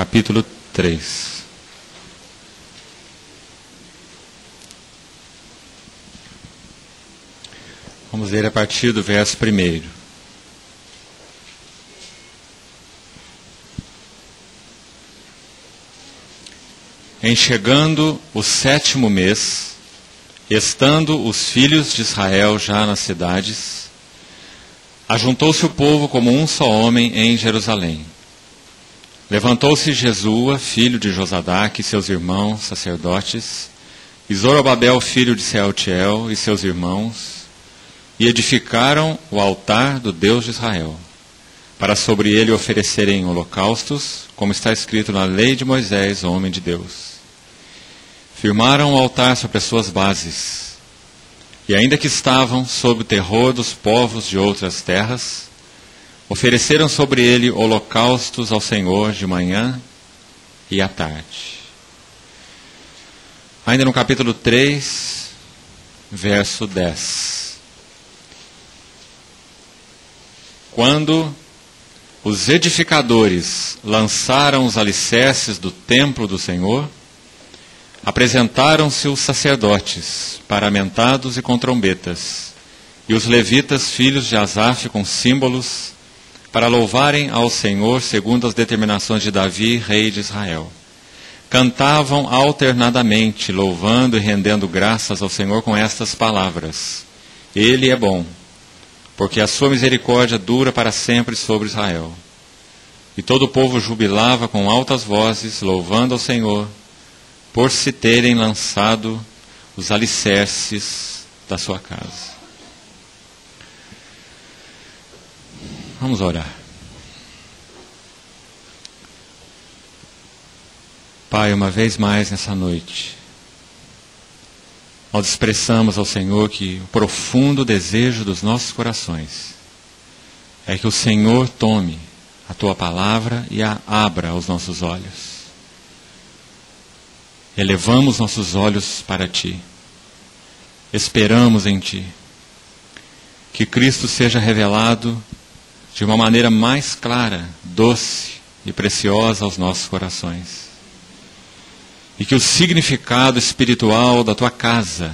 capítulo 3. Vamos ler a partir do verso 1. Em chegando o 7º mês, estando os filhos de Israel já nas cidades, ajuntou-se o povo como um só homem em Jerusalém. Levantou-se Jesua, filho de Josadaque, e seus irmãos, sacerdotes, e Zorobabel, filho de Sealtiel, e seus irmãos, e edificaram o altar do Deus de Israel, para sobre ele oferecerem holocaustos, como está escrito na lei de Moisés, homem de Deus. Firmaram o altar sobre as suas bases, e ainda que estavam sob o terror dos povos de outras terras, ofereceram sobre ele holocaustos ao Senhor de manhã e à tarde. Ainda no capítulo 3, verso 10. Quando os edificadores lançaram os alicerces do templo do Senhor, apresentaram-se os sacerdotes, paramentados e com trombetas, e os levitas, filhos de Asaf, com símbolos, para louvarem ao Senhor segundo as determinações de Davi, rei de Israel. Cantavam alternadamente, louvando e rendendo graças ao Senhor com estas palavras: Ele é bom, porque a sua misericórdia dura para sempre sobre Israel. E todo o povo jubilava com altas vozes, louvando ao Senhor, por se terem lançado os alicerces da sua casa. Vamos orar. Pai, uma vez mais nessa noite, nós expressamos ao Senhor que o profundo desejo dos nossos corações é que o Senhor tome a Tua palavra e a abra aos nossos olhos. Elevamos nossos olhos para Ti. Esperamos em Ti. Que Cristo seja revelado de uma maneira mais clara, doce e preciosa aos nossos corações. E que o significado espiritual da Tua casa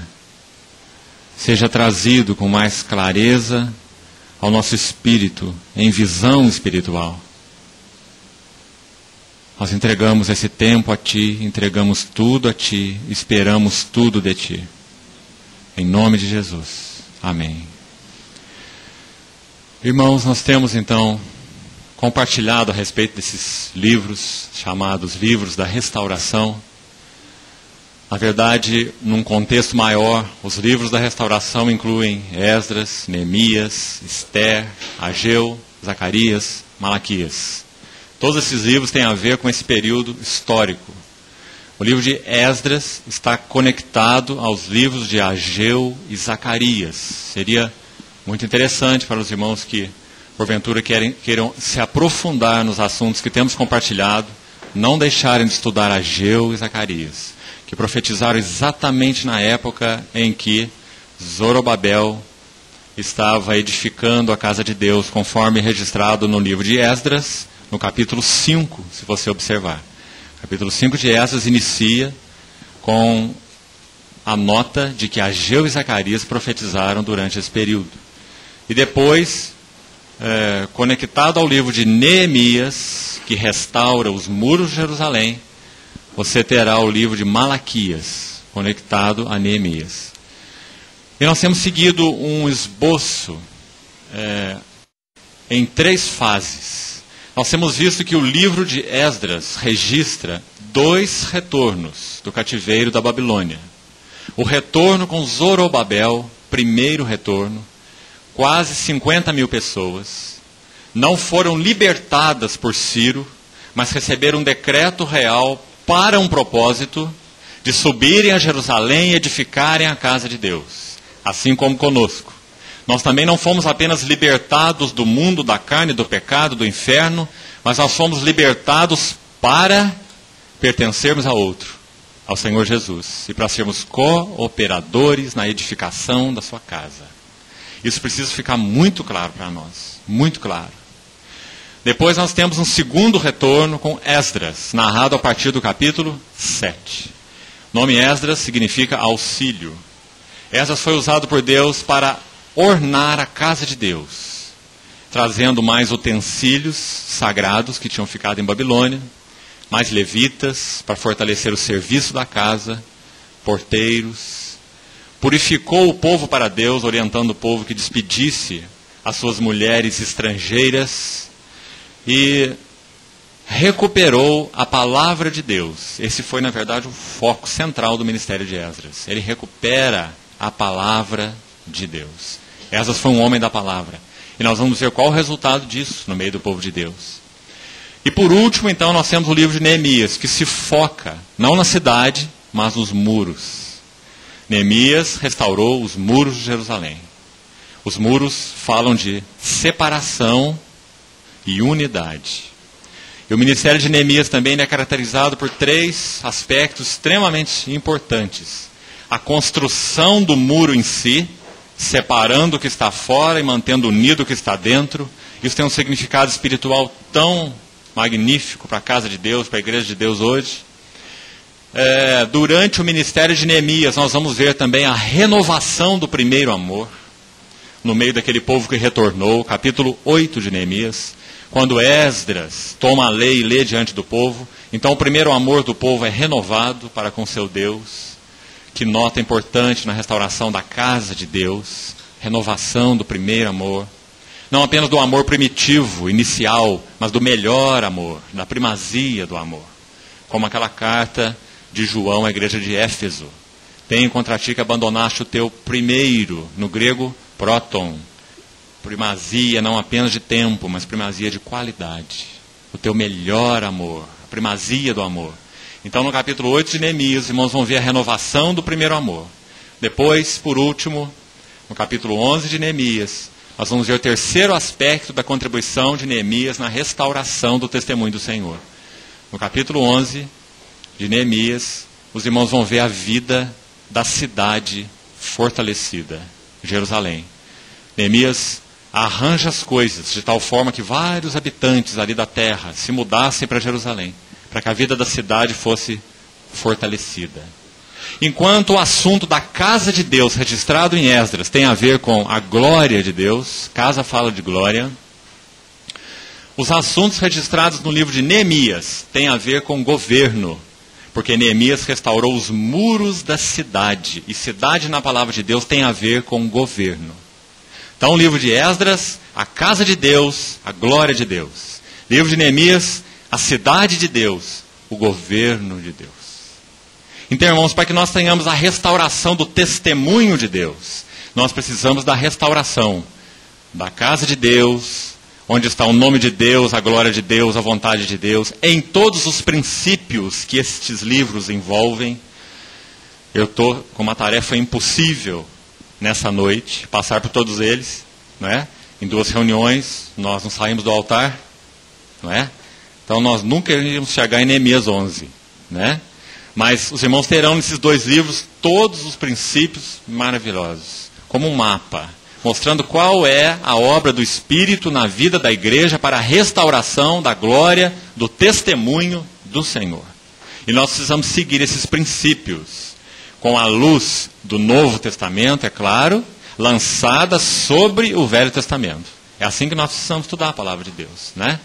seja trazido com mais clareza ao nosso espírito, em visão espiritual. Nós entregamos esse tempo a Ti, entregamos tudo a Ti, esperamos tudo de Ti. Em nome de Jesus. Amém. Irmãos, nós temos então compartilhado a respeito desses livros, chamados livros da restauração. Na verdade, num contexto maior, os livros da restauração incluem Esdras, Neemias, Esther, Ageu, Zacarias, Malaquias. Todos esses livros têm a ver com esse período histórico. O livro de Esdras está conectado aos livros de Ageu e Zacarias. Seria muito interessante para os irmãos que, porventura, queiram se aprofundar nos assuntos que temos compartilhado, não deixarem de estudar Ageu e Zacarias, que profetizaram exatamente na época em que Zorobabel estava edificando a casa de Deus, conforme registrado no livro de Esdras, no capítulo 5, se você observar. O capítulo 5 de Esdras inicia com a nota de que Ageu e Zacarias profetizaram durante esse período. E depois, conectado ao livro de Neemias, que restaura os muros de Jerusalém, você terá o livro de Malaquias, conectado a Neemias. E nós temos seguido um esboço em 3 fases. Nós temos visto que o livro de Esdras registra 2 retornos do cativeiro da Babilônia. O retorno com Zorobabel, primeiro retorno, quase 50 mil pessoas, não foram libertadas por Ciro, mas receberam um decreto real para um propósito de subirem a Jerusalém e edificarem a casa de Deus, assim como conosco. Nós também não fomos apenas libertados do mundo, da carne, do pecado, do inferno, mas nós fomos libertados para pertencermos a outro, ao Senhor Jesus, e para sermos cooperadores na edificação da sua casa. Isso precisa ficar muito claro para nós, muito claro. Depois nós temos um segundo retorno com Esdras, narrado a partir do capítulo 7. O nome Esdras significa auxílio. Esdras foi usado por Deus para ornar a casa de Deus, trazendo mais utensílios sagrados que tinham ficado em Babilônia, mais levitas para fortalecer o serviço da casa, porteiros. Purificou o povo para Deus, orientando o povo que despedisse as suas mulheres estrangeiras e recuperou a palavra de Deus. Esse foi, na verdade, o foco central do ministério de Esdras. Ele recupera a palavra de Deus. Esdras foi um homem da palavra. E nós vamos ver qual o resultado disso no meio do povo de Deus. E por último, então, nós temos o livro de Neemias, que se foca não na cidade, mas nos muros. Neemias restaurou os muros de Jerusalém. Os muros falam de separação e unidade. E o ministério de Neemias também é caracterizado por 3 aspectos extremamente importantes. A construção do muro em si, separando o que está fora e mantendo unido o que está dentro. Isso tem um significado espiritual tão magnífico para a casa de Deus, para a igreja de Deus hoje. Durante o ministério de Neemias, nós vamos ver também a renovação do primeiro amor, no meio daquele povo que retornou, capítulo 8 de Neemias, quando Esdras toma a lei e lê diante do povo. Então o primeiro amor do povo é renovado para com seu Deus. Que nota importante na restauração da casa de Deus, renovação do primeiro amor. Não apenas do amor primitivo, inicial, mas do melhor amor, da primazia do amor. Como aquela carta de João à igreja de Éfeso. Tenho contra ti que abandonaste o teu primeiro, no grego, próton. Primazia não apenas de tempo, mas primazia de qualidade. O teu melhor amor, a primazia do amor. Então no capítulo 8 de Neemias, os irmãos vão ver a renovação do primeiro amor. Depois, por último, no capítulo 11 de Neemias, nós vamos ver o terceiro aspecto da contribuição de Neemias na restauração do testemunho do Senhor. No capítulo 11 de Neemias, os irmãos vão ver a vida da cidade fortalecida, Jerusalém. Neemias arranja as coisas de tal forma que vários habitantes ali da terra se mudassem para Jerusalém, para que a vida da cidade fosse fortalecida. Enquanto o assunto da casa de Deus, registrado em Esdras, tem a ver com a glória de Deus, casa fala de glória, os assuntos registrados no livro de Neemias têm a ver com governo, porque Neemias restaurou os muros da cidade, e cidade na palavra de Deus tem a ver com governo. Então o livro de Esdras, a casa de Deus, a glória de Deus. Livro de Neemias, a cidade de Deus, o governo de Deus. Então, irmãos, para que nós tenhamos a restauração do testemunho de Deus, nós precisamos da restauração da casa de Deus, onde está o nome de Deus, a glória de Deus, a vontade de Deus, em todos os princípios que estes livros envolvem. Eu estou com uma tarefa impossível nessa noite, passar por todos eles, não é? Em 2 reuniões, nós não saímos do altar, não é? Então nós nunca iríamos chegar em Neemias 11, né? Mas os irmãos terão nesses 2 livros todos os princípios maravilhosos, como um mapa, mostrando qual é a obra do Espírito na vida da igreja para a restauração da glória, do testemunho do Senhor. E nós precisamos seguir esses princípios com a luz do Novo Testamento, é claro, lançada sobre o Velho Testamento. É assim que nós precisamos estudar a palavra de Deus, né?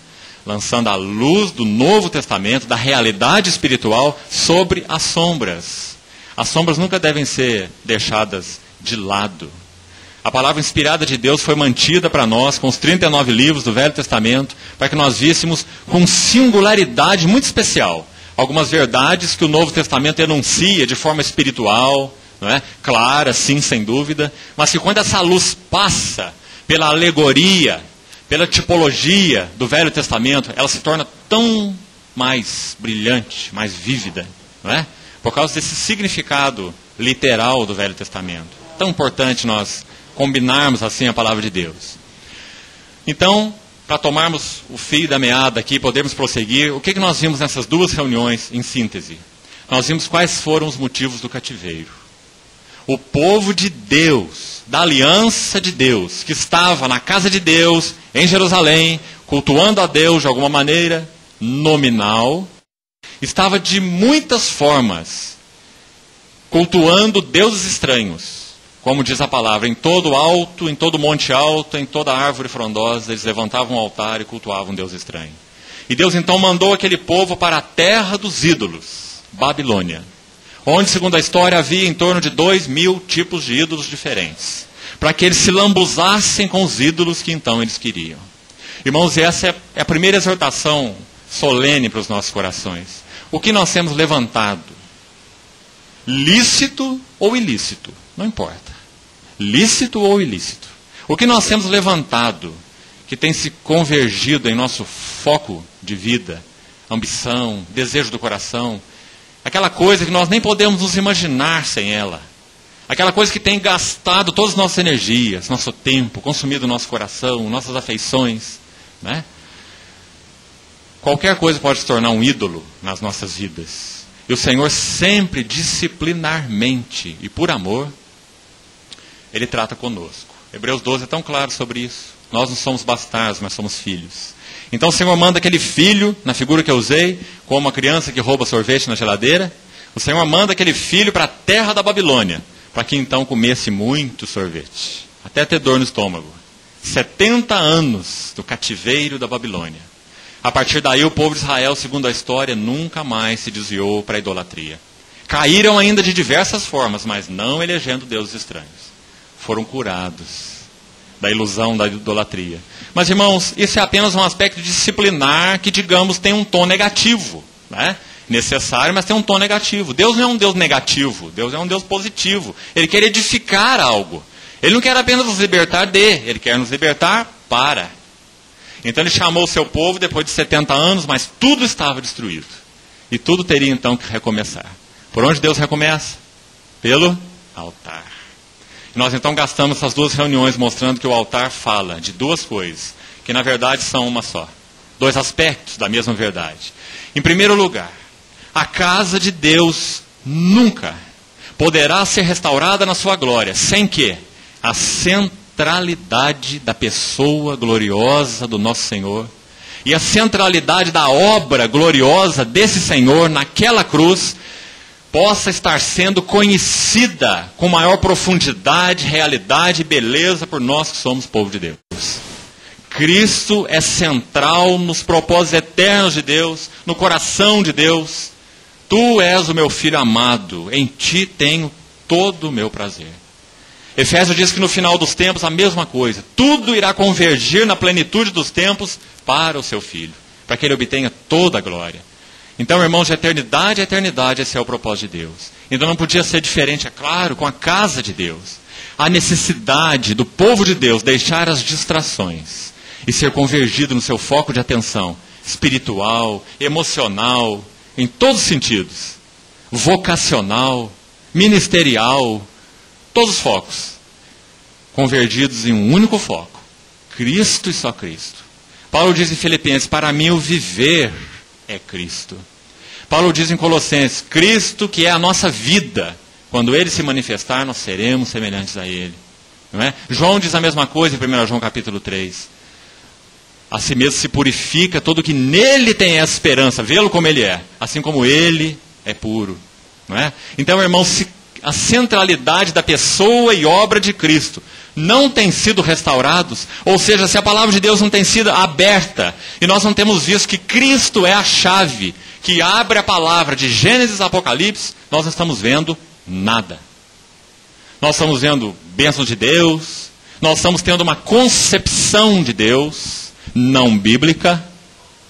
Lançando a luz do Novo Testamento, da realidade espiritual, sobre as sombras. As sombras nunca devem ser deixadas de lado. A palavra inspirada de Deus foi mantida para nós com os 39 livros do Velho Testamento, para que nós víssemos com singularidade muito especial algumas verdades que o Novo Testamento enuncia de forma espiritual, não é? Clara, sim, sem dúvida, mas que quando essa luz passa pela alegoria, pela tipologia do Velho Testamento, ela se torna tão mais brilhante, mais vívida, não é? Por causa desse significado literal do Velho Testamento. Tão importante nós combinarmos assim a palavra de Deus. Então, para tomarmos o fio da meada aqui, podermos prosseguir, o que nós vimos nessas 2 reuniões em síntese? Nós vimos quais foram os motivos do cativeiro. O povo de Deus, da aliança de Deus, que estava na casa de Deus, em Jerusalém, cultuando a Deus de alguma maneira nominal, estava de muitas formas cultuando deuses estranhos. Como diz a palavra, em todo alto, em todo monte alto, em toda árvore frondosa, eles levantavam um altar e cultuavam um Deus estranho. E Deus então mandou aquele povo para a terra dos ídolos, Babilônia, onde, segundo a história, havia em torno de 2.000 tipos de ídolos diferentes, para que eles se lambuzassem com os ídolos que então eles queriam. Irmãos, essa é a primeira exortação solene para os nossos corações. O que nós temos levantado? Lícito ou ilícito? Não importa. Lícito ou ilícito? O que nós temos levantado, que tem se convergido em nosso foco de vida, ambição, desejo do coração, aquela coisa que nós nem podemos nos imaginar sem ela, aquela coisa que tem gastado todas as nossas energias, nosso tempo, consumido nosso coração, nossas afeições, né? Qualquer coisa pode se tornar um ídolo nas nossas vidas. E o Senhor sempre, disciplinarmente e por amor, Ele trata conosco. Hebreus 12 é tão claro sobre isso. Nós não somos bastardos, mas somos filhos. Então o Senhor manda aquele filho, na figura que eu usei, como uma criança que rouba sorvete na geladeira. O Senhor manda aquele filho para a terra da Babilônia, para que então comesse muito sorvete, até ter dor no estômago. 70 anos do cativeiro da Babilônia. A partir daí o povo de Israel, segundo a história, nunca mais se desviou para a idolatria. Caíram ainda de diversas formas, mas não elegendo deuses estranhos. Foram curados da ilusão da idolatria. Mas, irmãos, isso é apenas um aspecto disciplinar que, digamos, tem um tom negativo, né? Necessário, mas tem um tom negativo. Deus não é um Deus negativo, Deus é um Deus positivo. Ele quer edificar algo. Ele não quer apenas nos libertar Ele quer nos libertar para. Então ele chamou o seu povo depois de 70 anos, mas tudo estava destruído. E tudo teria então que recomeçar. Por onde Deus recomeça? Pelo altar. E nós então gastamos essas duas reuniões mostrando que o altar fala de duas coisas, que na verdade são uma só. Dois aspectos da mesma verdade. Em primeiro lugar, a casa de Deus nunca poderá ser restaurada na sua glória, sem que a centralidade da pessoa gloriosa do nosso Senhor e a centralidade da obra gloriosa desse Senhor naquela cruz possa estar sendo conhecida com maior profundidade, realidade e beleza por nós que somos povo de Deus. Cristo é central nos propósitos eternos de Deus, no coração de Deus. Tu és o meu filho amado, em ti tenho todo o meu prazer. Efésios diz que no final dos tempos a mesma coisa. Tudo irá convergir na plenitude dos tempos para o seu Filho, para que ele obtenha toda a glória. Então, irmãos, de eternidade a eternidade, esse é o propósito de Deus. Então não podia ser diferente, é claro, com a casa de Deus. A necessidade do povo de Deus deixar as distrações e ser convergido no seu foco de atenção espiritual, emocional, em todos os sentidos, vocacional, ministerial, todos os focos, convergidos em um único foco, Cristo e só Cristo. Paulo diz em Filipenses, para mim o viver é Cristo. Paulo diz em Colossenses, Cristo que é a nossa vida, quando Ele se manifestar, nós seremos semelhantes a Ele. Não é? João diz a mesma coisa em 1 João capítulo 3. A si mesmo se purifica, todo que nele tem essa esperança, vê-lo como Ele é, assim como Ele é puro. Não é? Então, irmãos, se a centralidade da pessoa e obra de Cristo não tem sido restaurados, ou seja, se a palavra de Deus não tem sido aberta, e nós não temos visto que Cristo é a chave que abre a palavra de Gênesis a Apocalipse, nós não estamos vendo nada. Nós estamos vendo bênçãos de Deus, nós estamos tendo uma concepção de Deus não bíblica,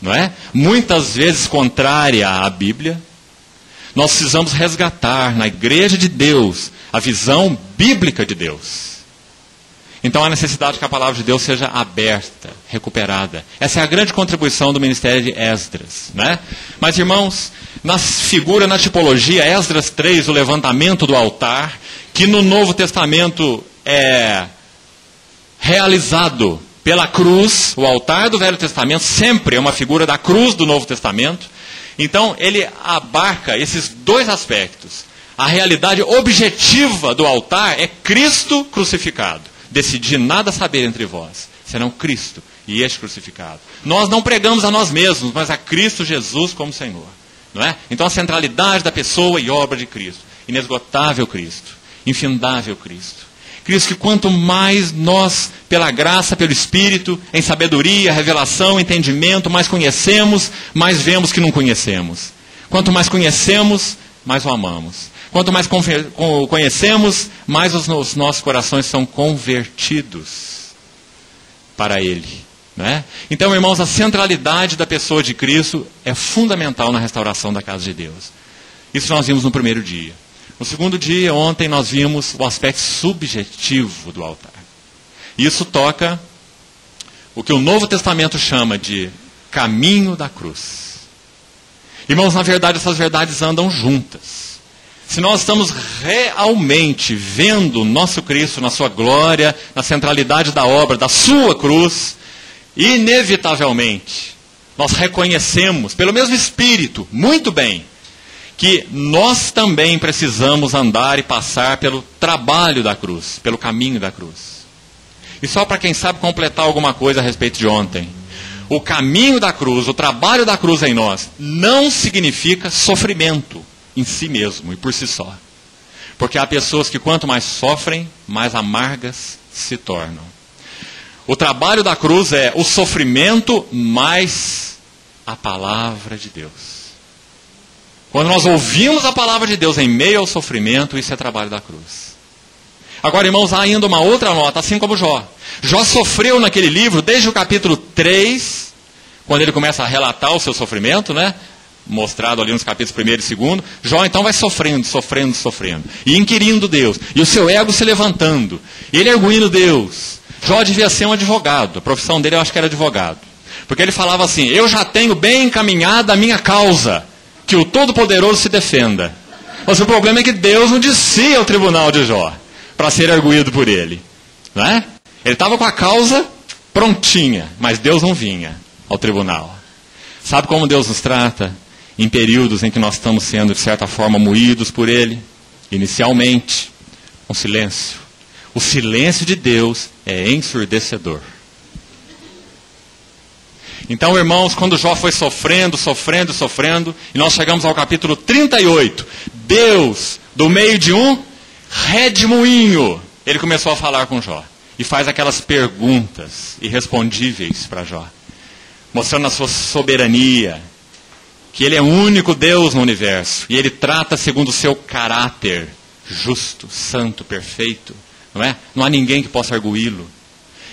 não é? Muitas vezes contrária à Bíblia. Nós precisamos resgatar na igreja de Deus a visão bíblica de Deus. Então há necessidade que a palavra de Deus seja aberta, recuperada. Essa é a grande contribuição do ministério de Esdras, né? Mas, irmãos, na figura, na tipologia, Esdras 3, o levantamento do altar, que no Novo Testamento é realizado pela cruz. O altar do Velho Testamento sempre é uma figura da cruz do Novo Testamento. Então, ele abarca esses dois aspectos. A realidade objetiva do altar é Cristo crucificado. Decidi nada saber entre vós, senão Cristo e este crucificado. Nós não pregamos a nós mesmos, mas a Cristo Jesus como Senhor. Não é? Então a centralidade da pessoa e obra de Cristo. Inesgotável Cristo, infindável Cristo. Cristo que quanto mais nós, pela graça, pelo Espírito, em sabedoria, revelação, entendimento, mais conhecemos, mais vemos que não conhecemos. Quanto mais conhecemos, mais o amamos. Quanto mais conhecemos, mais os nossos corações são convertidos para Ele. Né? Então, irmãos, a centralidade da pessoa de Cristo é fundamental na restauração da casa de Deus. Isso nós vimos no primeiro dia. No segundo dia, ontem, nós vimos o aspecto subjetivo do altar. Isso toca o que o Novo Testamento chama de caminho da cruz. Irmãos, na verdade, essas verdades andam juntas. Se nós estamos realmente vendo nosso Cristo na sua glória, na centralidade da obra, da sua cruz, inevitavelmente, nós reconhecemos, pelo mesmo Espírito, muito bem, que nós também precisamos andar e passar pelo trabalho da cruz, pelo caminho da cruz. E só para quem sabe completar alguma coisa a respeito de ontem, o caminho da cruz, o trabalho da cruz em nós, não significa sofrimento em si mesmo e por si só. Porque há pessoas que quanto mais sofrem, mais amargas se tornam. O trabalho da cruz é o sofrimento mais a palavra de Deus. Quando nós ouvimos a palavra de Deus em meio ao sofrimento, isso é trabalho da cruz. Agora, irmãos, há ainda uma outra nota, assim como Jó. Jó sofreu naquele livro, desde o capítulo 3, quando ele começa a relatar o seu sofrimento, né? Mostrado ali nos capítulos 1 e 2, Jó então vai sofrendo, e inquirindo Deus, e o seu ego se levantando, e ele arguindo Deus. Jó devia ser um advogado, a profissão dele eu acho que era advogado, porque ele falava assim: eu já tenho bem encaminhada a minha causa, que o Todo-Poderoso se defenda. Mas o problema é que Deus não descia ao tribunal de Jó, para ser arguído por ele, não é? Ele estava com a causa prontinha, mas Deus não vinha ao tribunal. Sabe como Deus nos trata? Em períodos em que nós estamos sendo, de certa forma, moídos por Ele, inicialmente, com silêncio. O silêncio de Deus é ensurdecedor. Então, irmãos, quando Jó foi sofrendo, e nós chegamos ao capítulo 38, Deus, do meio de um redemoinho, Ele começou a falar com Jó, e faz aquelas perguntas irrespondíveis para Jó, mostrando a sua soberania, que Ele é o único Deus no universo, e Ele trata segundo o seu caráter, justo, santo, perfeito, não é? Não há ninguém que possa arguí-lo.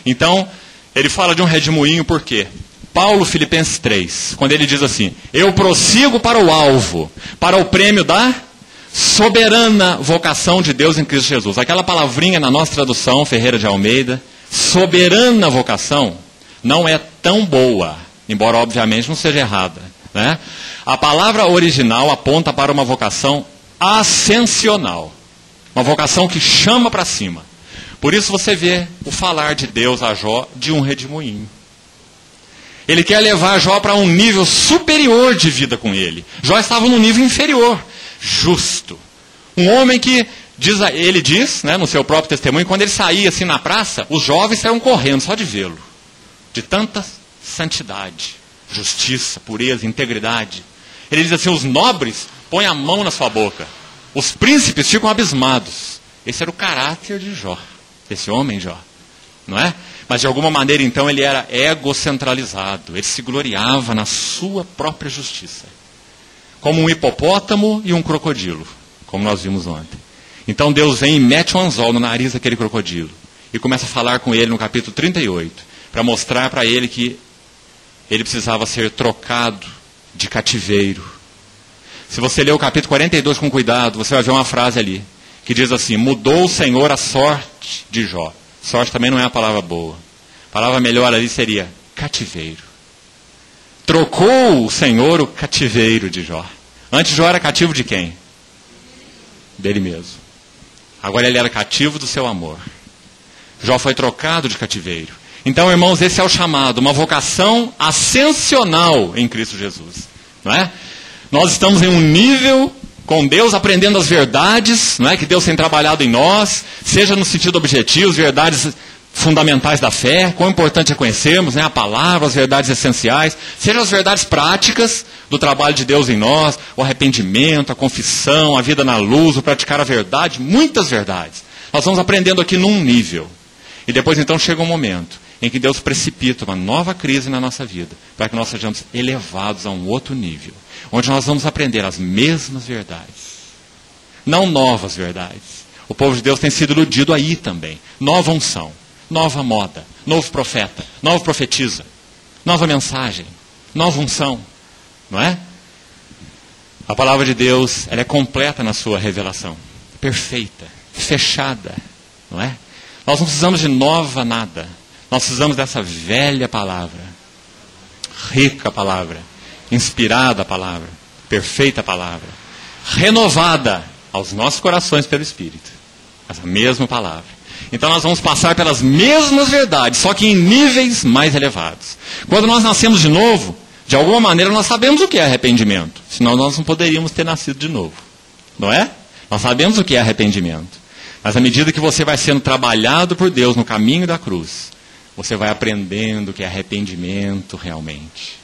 Então, ele fala de um redemoinho por quê? Paulo, Filipenses 3, quando ele diz assim: eu prossigo para o alvo, para o prêmio da soberana vocação de Deus em Cristo Jesus. Aquela palavrinha na nossa tradução, Ferreira de Almeida, soberana vocação, não é tão boa, embora obviamente não seja errada, né? A palavra original aponta para uma vocação ascensional, uma vocação que chama para cima. Por isso você vê o falar de Deus a Jó de um redemoinho. Ele quer levar Jó para um nível superior de vida com ele. Jó estava num nível inferior, justo. Um homem que, ele diz, né, no seu próprio testemunho, quando ele saía assim na praça, os jovens saíam correndo só de vê-lo. De tanta santidade, justiça, pureza, integridade. Ele diz assim: os nobres põem a mão na sua boca, os príncipes ficam abismados. Esse era o caráter de Jó, esse homem Jó, não é? Mas de alguma maneira então ele era egocentralizado, ele se gloriava na sua própria justiça, como um hipopótamo e um crocodilo, como nós vimos ontem. Então Deus vem e mete um anzol no nariz daquele crocodilo, e começa a falar com ele no capítulo 38, para mostrar para ele que ele precisava ser trocado de cativeiro. Se você ler o capítulo 42 com cuidado, você vai ver uma frase ali, que diz assim: mudou o Senhor a sorte de Jó. Sorte também não é a palavra boa. A palavra melhor ali seria cativeiro. Trocou o Senhor o cativeiro de Jó. Antes Jó era cativo de quem? Dele mesmo. Agora ele era cativo do seu amor. Jó foi trocado de cativeiro. Então, irmãos, esse é o chamado, uma vocação ascensional em Cristo Jesus, não é? Nós estamos em um nível com Deus, aprendendo as verdades, não é, que Deus tem trabalhado em nós, seja no sentido objetivo, as verdades fundamentais da fé, quão importante é conhecermos, né, a palavra, as verdades essenciais, sejam as verdades práticas do trabalho de Deus em nós, o arrependimento, a confissão, a vida na luz, o praticar a verdade, muitas verdades. Nós vamos aprendendo aqui num nível. E depois então chega um momento em que Deus precipita uma nova crise na nossa vida, para que nós sejamos elevados a um outro nível, onde nós vamos aprender as mesmas verdades, não novas verdades. O povo de Deus tem sido iludido aí também. Nova unção, nova moda, novo profeta, novo profetiza, nova mensagem, nova unção, não é? A palavra de Deus, ela é completa na sua revelação, perfeita, fechada, não é? Nós não precisamos de nova nada. Nós precisamos dessa velha palavra, rica palavra, inspirada palavra, perfeita palavra, renovada aos nossos corações pelo Espírito. Essa mesma palavra. Então nós vamos passar pelas mesmas verdades, só que em níveis mais elevados. Quando nós nascemos de novo, de alguma maneira nós sabemos o que é arrependimento. Senão nós não poderíamos ter nascido de novo. Não é? Nós sabemos o que é arrependimento. Mas à medida que você vai sendo trabalhado por Deus no caminho da cruz, você vai aprendendo o que é arrependimento realmente.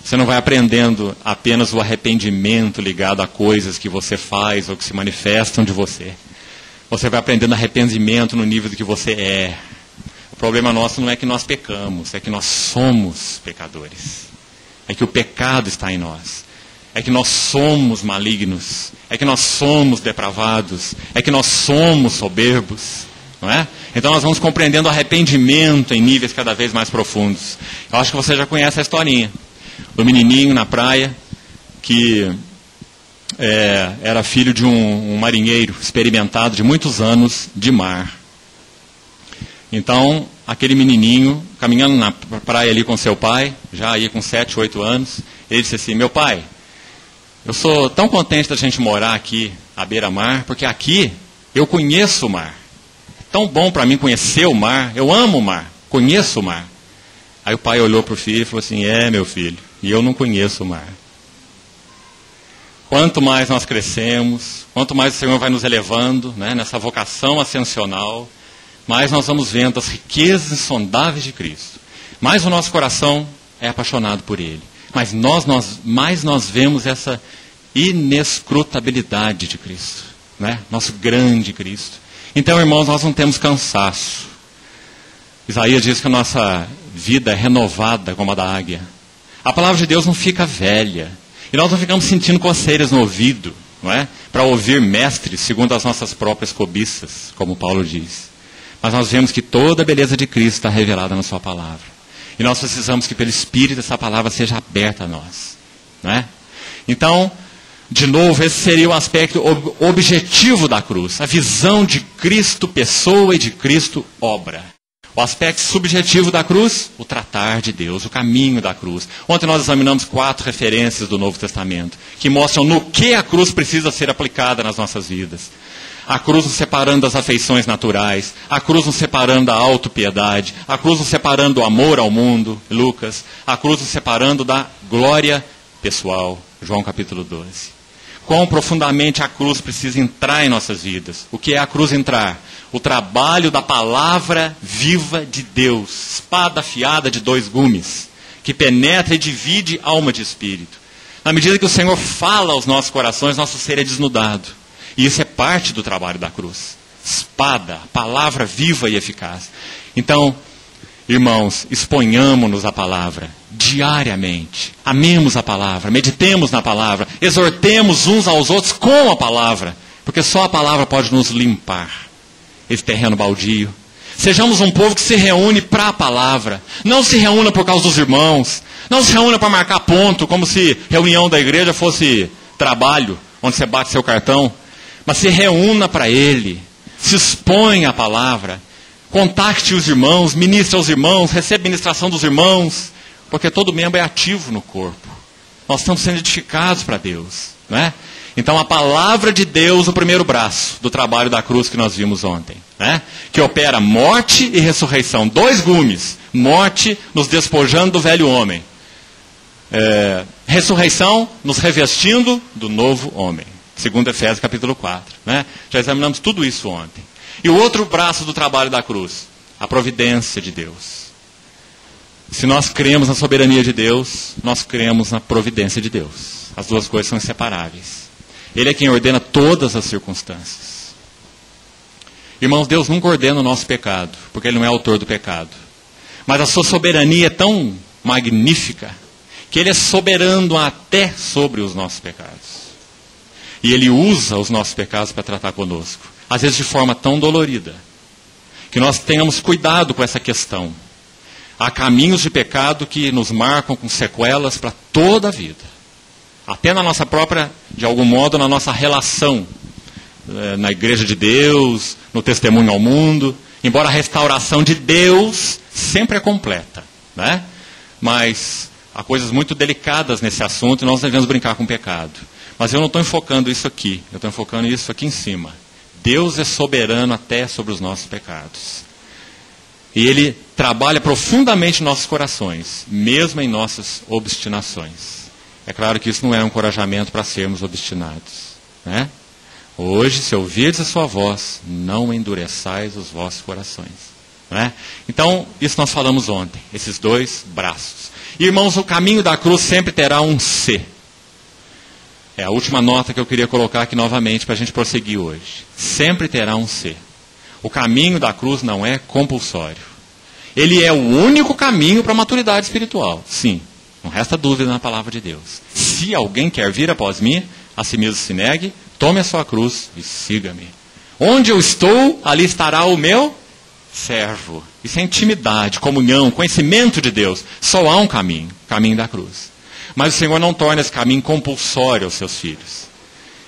Você não vai aprendendo apenas o arrependimento ligado a coisas que você faz ou que se manifestam de você. Você vai aprendendo arrependimento no nível do que você é. O problema nosso não é que nós pecamos, é que nós somos pecadores. É que o pecado está em nós. É que nós somos malignos. É que nós somos depravados. É que nós somos soberbos. Não é? Então nós vamos compreendendo o arrependimento em níveis cada vez mais profundos. Eu acho que você já conhece a historinha do menininho na praia que era filho de um marinheiro experimentado de muitos anos de mar. Então, aquele menininho, caminhando na praia ali com seu pai, já aí com 7, 8 anos, ele disse assim: meu pai, eu sou tão contente da gente morar aqui à beira-mar, porque aqui eu conheço o mar. Tão bom para mim conhecer o mar, eu amo o mar, conheço o mar. Aí o pai olhou para o filho e falou assim: meu filho, e eu não conheço o mar. Quanto mais nós crescemos, quanto mais o Senhor vai nos elevando, né, nessa vocação ascensional, mais nós vamos vendo as riquezas insondáveis de Cristo. Mais o nosso coração é apaixonado por Ele. Mas mais nós vemos essa inescrutabilidade de Cristo, né? Nosso grande Cristo. Então, irmãos, nós não temos cansaço. Isaías diz que a nossa vida é renovada como a da águia. A palavra de Deus não fica velha. E nós não ficamos sentindo coceiras no ouvido, não é? Para ouvir mestres segundo as nossas próprias cobiças, como Paulo diz. Mas nós vemos que toda a beleza de Cristo está revelada na sua palavra. E nós precisamos que pelo Espírito essa palavra seja aberta a nós, não é? Então, de novo, esse seria o aspecto objetivo da cruz. A visão de Cristo pessoa e de Cristo obra. O aspecto subjetivo da cruz, o tratar de Deus, o caminho da cruz. Ontem nós examinamos 4 referências do Novo Testamento, que mostram no que a cruz precisa ser aplicada nas nossas vidas. A cruz nos separando das afeições naturais, a cruz nos separando da autopiedade, a cruz nos separando do amor ao mundo, Lucas, a cruz nos separando da glória pessoal, João capítulo 12. Quão profundamente a cruz precisa entrar em nossas vidas. O que é a cruz entrar? O trabalho da palavra viva de Deus, espada afiada de 2 gumes, que penetra e divide alma de espírito. Na medida que o Senhor fala aos nossos corações, nosso ser é desnudado. E isso é parte do trabalho da cruz. Espada, palavra viva e eficaz. Então, irmãos, exponhamos-nos à palavra diariamente. Amemos a palavra, meditemos na palavra, exortemos uns aos outros com a palavra, porque só a palavra pode nos limpar esse terreno baldio. Sejamos um povo que se reúne para a palavra. Não se reúna por causa dos irmãos. Não se reúna para marcar ponto, como se reunião da igreja fosse trabalho, onde você bate seu cartão. Mas se reúna para Ele. Se expõe à palavra. Contacte os irmãos, ministre aos irmãos, receba ministração dos irmãos. Porque todo membro é ativo no corpo. Nós estamos sendo edificados para Deus, não é? Então a palavra de Deus, o primeiro braço do trabalho da cruz que nós vimos ontem, né? Que opera morte e ressurreição. 2 gumes. Morte nos despojando do velho homem. Ressurreição nos revestindo do novo homem. segundo Efésios capítulo 4. Né? Já examinamos tudo isso ontem. E o outro braço do trabalho da cruz, a providência de Deus. Se nós cremos na soberania de Deus, nós cremos na providência de Deus. As duas coisas são inseparáveis. Ele é quem ordena todas as circunstâncias. Irmãos, Deus nunca ordena o nosso pecado, porque Ele não é autor do pecado. Mas a sua soberania é tão magnífica, que Ele é soberano até sobre os nossos pecados. E Ele usa os nossos pecados para tratar conosco. Às vezes de forma tão dolorida, que nós tenhamos cuidado com essa questão. Há caminhos de pecado que nos marcam com sequelas para toda a vida. Até na nossa própria, de algum modo, na nossa relação na igreja de Deus, no testemunho ao mundo. Embora a restauração de Deus sempre é completa, né? Mas há coisas muito delicadas nesse assunto e nós devemos brincar com o pecado. Mas eu não estou enfocando isso aqui, eu estou enfocando isso aqui em cima. Deus é soberano até sobre os nossos pecados. E Ele trabalha profundamente em nossos corações, mesmo em nossas obstinações. É claro que isso não é um encorajamento para sermos obstinados, né? Hoje, se ouvirdes a sua voz, não endureçais os vossos corações. Né? Então, isso nós falamos ontem, esses dois braços. E, irmãos, o caminho da cruz sempre terá um C. É a última nota que eu queria colocar aqui novamente para a gente prosseguir hoje. Sempre terá um C. O caminho da cruz não é compulsório. Ele é o único caminho para a maturidade espiritual. Sim, não resta dúvida na palavra de Deus. Se alguém quer vir após mim, a si mesmo se negue, tome a sua cruz e siga-me. Onde eu estou, ali estará o meu servo. Isso é intimidade, comunhão, conhecimento de Deus. Só há um caminho, o caminho da cruz. Mas o Senhor não torna esse caminho compulsório aos seus filhos.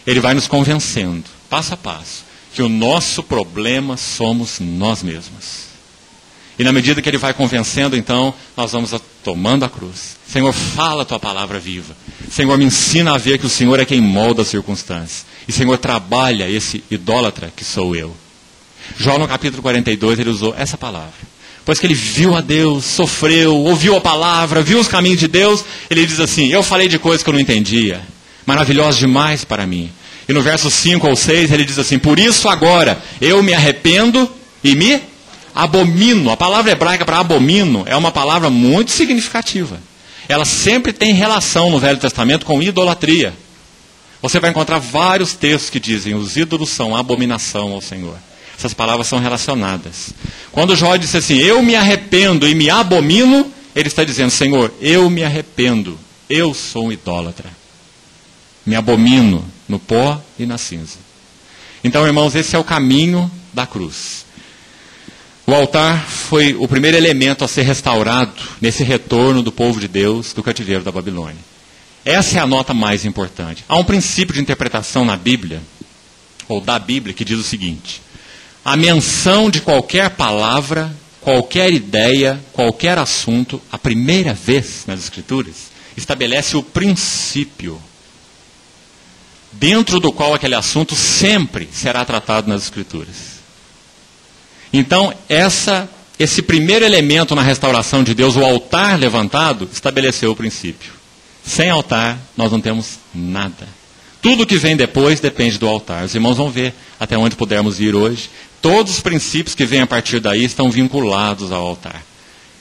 Ele vai nos convencendo, passo a passo, que o nosso problema somos nós mesmos. E na medida que Ele vai convencendo, então, nós vamos tomando a cruz. Senhor, fala a Tua palavra viva. Senhor, me ensina a ver que o Senhor é quem molda as circunstâncias. E Senhor, trabalha esse idólatra que sou eu. Jó, no capítulo 42, ele usou essa palavra. Pois que ele viu a Deus, sofreu, ouviu a palavra, viu os caminhos de Deus, ele diz assim, eu falei de coisas que eu não entendia, maravilhosas demais para mim. E no verso 5 ou 6, ele diz assim, por isso agora eu me arrependo e me abomino. A palavra hebraica para abomino é uma palavra muito significativa. Ela sempre tem relação no Velho Testamento com idolatria. Você vai encontrar vários textos que dizem, os ídolos são abominação ao Senhor. Essas palavras são relacionadas. Quando Jó disse assim, eu me arrependo e me abomino, ele está dizendo, Senhor, eu me arrependo, eu sou um idólatra. Me abomino no pó e na cinza. Então, irmãos, esse é o caminho da cruz. O altar foi o primeiro elemento a ser restaurado nesse retorno do povo de Deus do cativeiro da Babilônia. Essa é a nota mais importante. Há um princípio de interpretação na Bíblia, ou da Bíblia, que diz o seguinte, a menção de qualquer palavra, qualquer ideia, qualquer assunto, a primeira vez nas Escrituras, estabelece o princípio dentro do qual aquele assunto sempre será tratado nas Escrituras. Então, esse primeiro elemento na restauração de Deus, o altar levantado, estabeleceu o princípio. Sem altar, nós não temos nada. Tudo que vem depois depende do altar. Os irmãos vão ver até onde pudermos ir hoje. Todos os princípios que vêm a partir daí estão vinculados ao altar.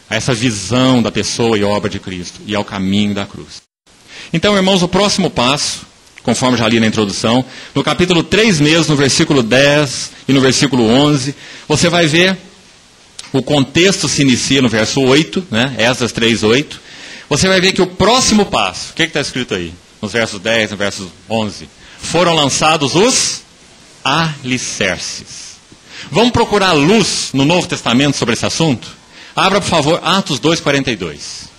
A essa visão da pessoa e obra de Cristo e ao caminho da cruz. Então, irmãos, o próximo passo, conforme já li na introdução, no capítulo 3 mesmo, no versículo 10 e no versículo 11, você vai ver, o contexto se inicia no verso 8, né? Esdras 3:8. Você vai ver que o próximo passo, o que está escrito aí? Nos versos 10, no verso 11. Foram lançados os alicerces. Vamos procurar luz no Novo Testamento sobre esse assunto? Abra, por favor, Atos 2:42.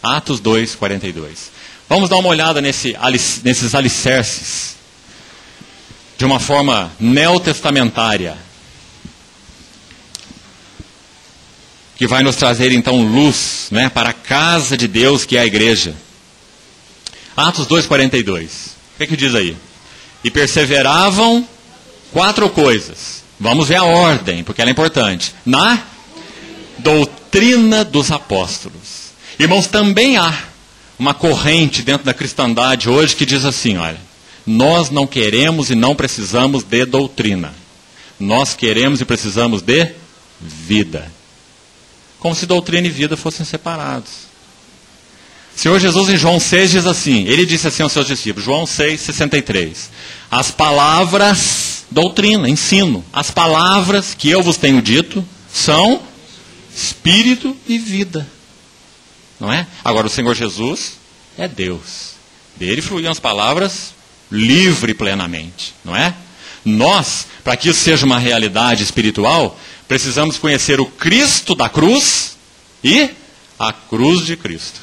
Atos 2:42. Vamos dar uma olhada nesses alicerces, de uma forma neotestamentária, que vai nos trazer então luz, né, para a casa de Deus, que é a igreja. Atos 2:42. O que diz aí? E perseveravam 4 coisas. Vamos ver a ordem, porque ela é importante. Na doutrina dos apóstolos. Irmãos, também há uma corrente dentro da cristandade hoje que diz assim, olha, nós não queremos e não precisamos de doutrina. Nós queremos e precisamos de vida. Como se doutrina e vida fossem separados. O Senhor Jesus em João 6 diz assim, ele disse assim aos seus discípulos, João 6, 63, as palavras, doutrina, ensino, as palavras que eu vos tenho dito são espírito e vida. Não é? Agora o Senhor Jesus é Deus. Dele fluíam as palavras livre e plenamente. Não é? Nós, para que isso seja uma realidade espiritual, precisamos conhecer o Cristo da cruz e a cruz de Cristo.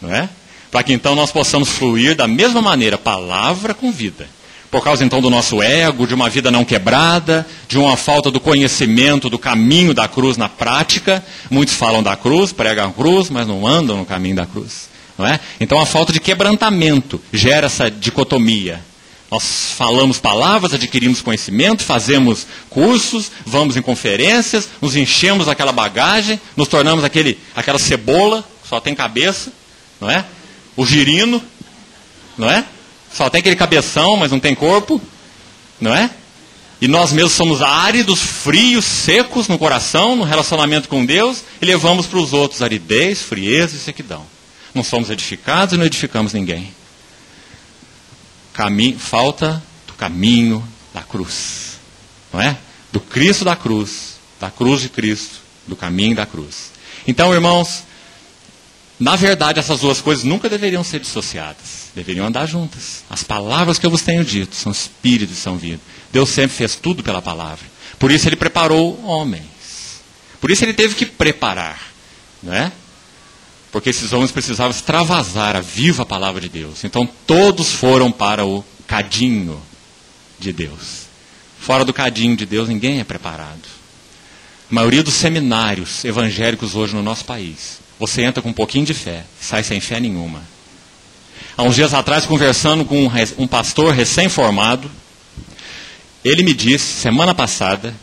Não é? Para que então nós possamos fluir da mesma maneira, palavra com vida. Por causa então do nosso ego, de uma vida não quebrada, de uma falta do conhecimento do caminho da cruz na prática. Muitos falam da cruz, pregam a cruz, mas não andam no caminho da cruz. Não é? Então a falta de quebrantamento gera essa dicotomia. Nós falamos palavras, adquirimos conhecimento, fazemos cursos, vamos em conferências, nos enchemos daquela bagagem, nos tornamos aquela cebola, só tem cabeça, não é? O girino, não é? Só tem aquele cabeção, mas não tem corpo, não é? E nós mesmos somos áridos, frios, secos no coração, no relacionamento com Deus, e levamos para os outros aridez, frieza e sequidão. Não somos edificados e não edificamos ninguém. Falta do caminho da cruz, não é? Do Cristo da cruz de Cristo, do caminho da cruz. Então, irmãos, na verdade, essas duas coisas nunca deveriam ser dissociadas. Deveriam andar juntas. As palavras que eu vos tenho dito são espírito e são vida. Deus sempre fez tudo pela palavra. Por isso Ele preparou homens. Por isso Ele teve que preparar. Não é? Porque esses homens precisavam extravasar a viva palavra de Deus. Então todos foram para o cadinho de Deus. Fora do cadinho de Deus ninguém é preparado. A maioria dos seminários evangélicos hoje no nosso país, você entra com um pouquinho de fé, sai sem fé nenhuma. Há uns dias atrás, conversando com um pastor recém-formado, ele me disse, semana passada,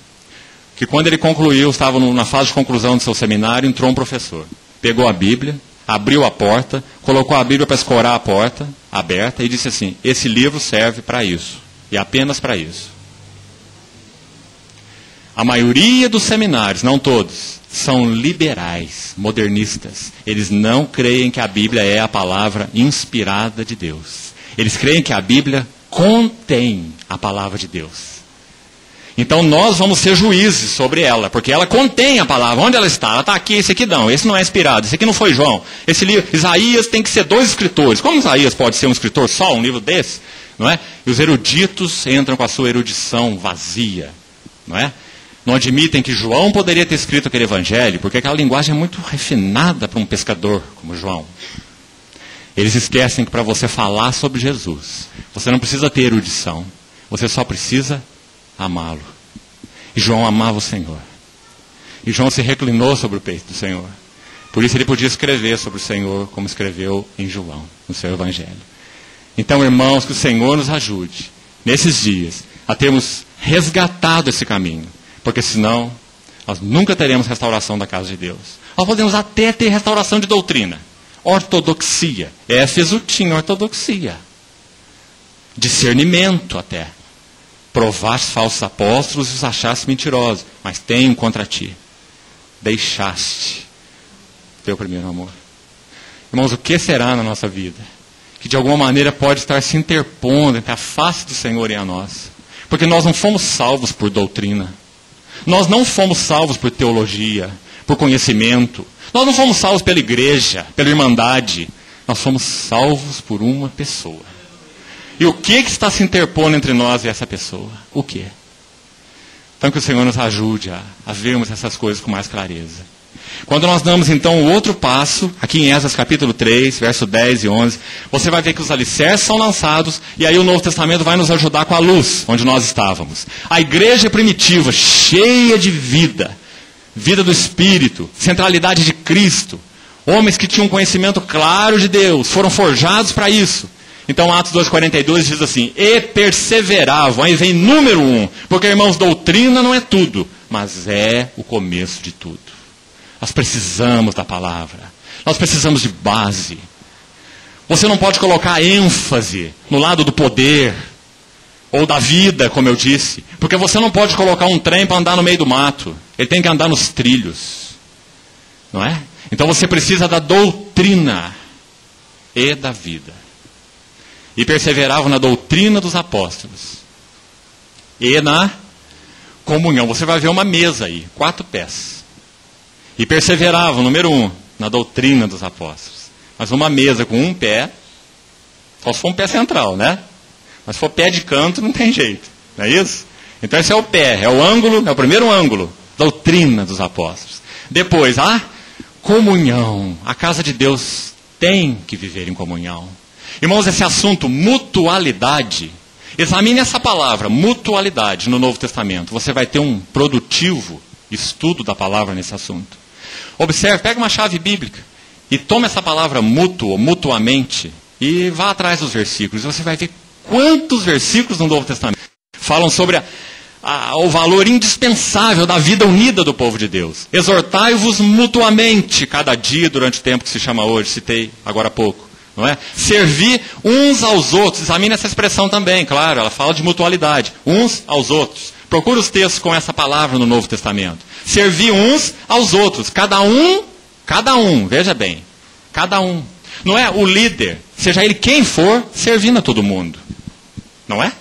que quando ele concluiu, estava na fase de conclusão do seu seminário, entrou um professor. Pegou a Bíblia, abriu a porta, colocou a Bíblia para escorar a porta aberta e disse assim, esse livro serve para isso, e apenas para isso. A maioria dos seminários, não todos, são liberais, modernistas. Eles não creem que a Bíblia é a palavra inspirada de Deus. Eles creem que a Bíblia contém a palavra de Deus. Então nós vamos ser juízes sobre ela, porque ela contém a palavra. Onde ela está? Ela está aqui, esse aqui não, esse não é inspirado, esse aqui não foi João. Esse livro, Isaías tem que ser 2 escritores. Como Isaías pode ser um escritor só, um livro desse? Não é? E os eruditos entram com a sua erudição vazia, não é? Não admitem que João poderia ter escrito aquele evangelho, porque aquela linguagem é muito refinada para um pescador como João. Eles esquecem que para você falar sobre Jesus, você não precisa ter erudição, você só precisa amá-lo. E João amava o Senhor. E João se reclinou sobre o peito do Senhor. Por isso ele podia escrever sobre o Senhor, como escreveu em João, no seu evangelho. Então, irmãos, que o Senhor nos ajude, nesses dias, a termos resgatado esse caminho. Porque senão, nós nunca teremos restauração da casa de Deus. Nós podemos até ter restauração de doutrina. Ortodoxia. Éfeso tinha ortodoxia. Discernimento até. Provaste falsos apóstolos e os achaste mentirosos. Mas tenho contra ti. Deixaste teu primeiro amor. Irmãos, o que será na nossa vida? Que de alguma maneira pode estar se interpondo entre a face do Senhor e a nossa. Porque nós não fomos salvos por doutrina. Nós não fomos salvos por teologia, por conhecimento. Nós não fomos salvos pela igreja, pela irmandade. Nós fomos salvos por uma pessoa. E o que está se interpondo entre nós e essa pessoa? O que? Então que o Senhor nos ajude a vermos essas coisas com mais clareza. Quando nós damos então o outro passo, aqui em Esdras capítulo 3, verso 10 e 11, você vai ver que os alicerces são lançados, e aí o Novo Testamento vai nos ajudar com a luz, onde nós estávamos. A igreja primitiva, cheia de vida, vida do Espírito, centralidade de Cristo, homens que tinham conhecimento claro de Deus, foram forjados para isso. Então Atos 2,42 diz assim, e perseveravam, aí vem número 1, porque irmãos, doutrina não é tudo, mas é o começo de tudo. Nós precisamos da palavra. Nós precisamos de base. Você não pode colocar ênfase no lado do poder ou da vida, como eu disse, porque você não pode colocar um trem para andar no meio do mato. Ele tem que andar nos trilhos, não é? Então você precisa da doutrina e da vida. E perseveravam na doutrina dos apóstolos e na comunhão. Você vai ver uma mesa aí, 4 pés. E perseveravam, número 1, na doutrina dos apóstolos. Mas uma mesa com um pé, só se for um pé central, né? Mas se for pé de canto, não tem jeito. Não é isso? Então esse é o pé, é o ângulo, é o primeiro ângulo. Doutrina dos apóstolos. Depois, a comunhão. A casa de Deus tem que viver em comunhão. Irmãos, esse assunto, mutualidade, examine essa palavra, mutualidade, no Novo Testamento. Você vai ter um produtivo estudo da palavra nesse assunto. Observe, pega uma chave bíblica e toma essa palavra mútuo, mutuamente, e vá atrás dos versículos. Você vai ver quantos versículos no Novo Testamento falam sobre o valor indispensável da vida unida do povo de Deus. Exortai-vos mutuamente cada dia durante o tempo que se chama hoje, citei agora há pouco. Não é? Servir uns aos outros. Examine essa expressão também, claro, ela fala de mutualidade. Uns aos outros. Procura os textos com essa palavra no Novo Testamento. Servir uns aos outros. Cada um, veja bem. Cada um. Não é o líder, seja ele quem for, servindo a todo mundo. Não é?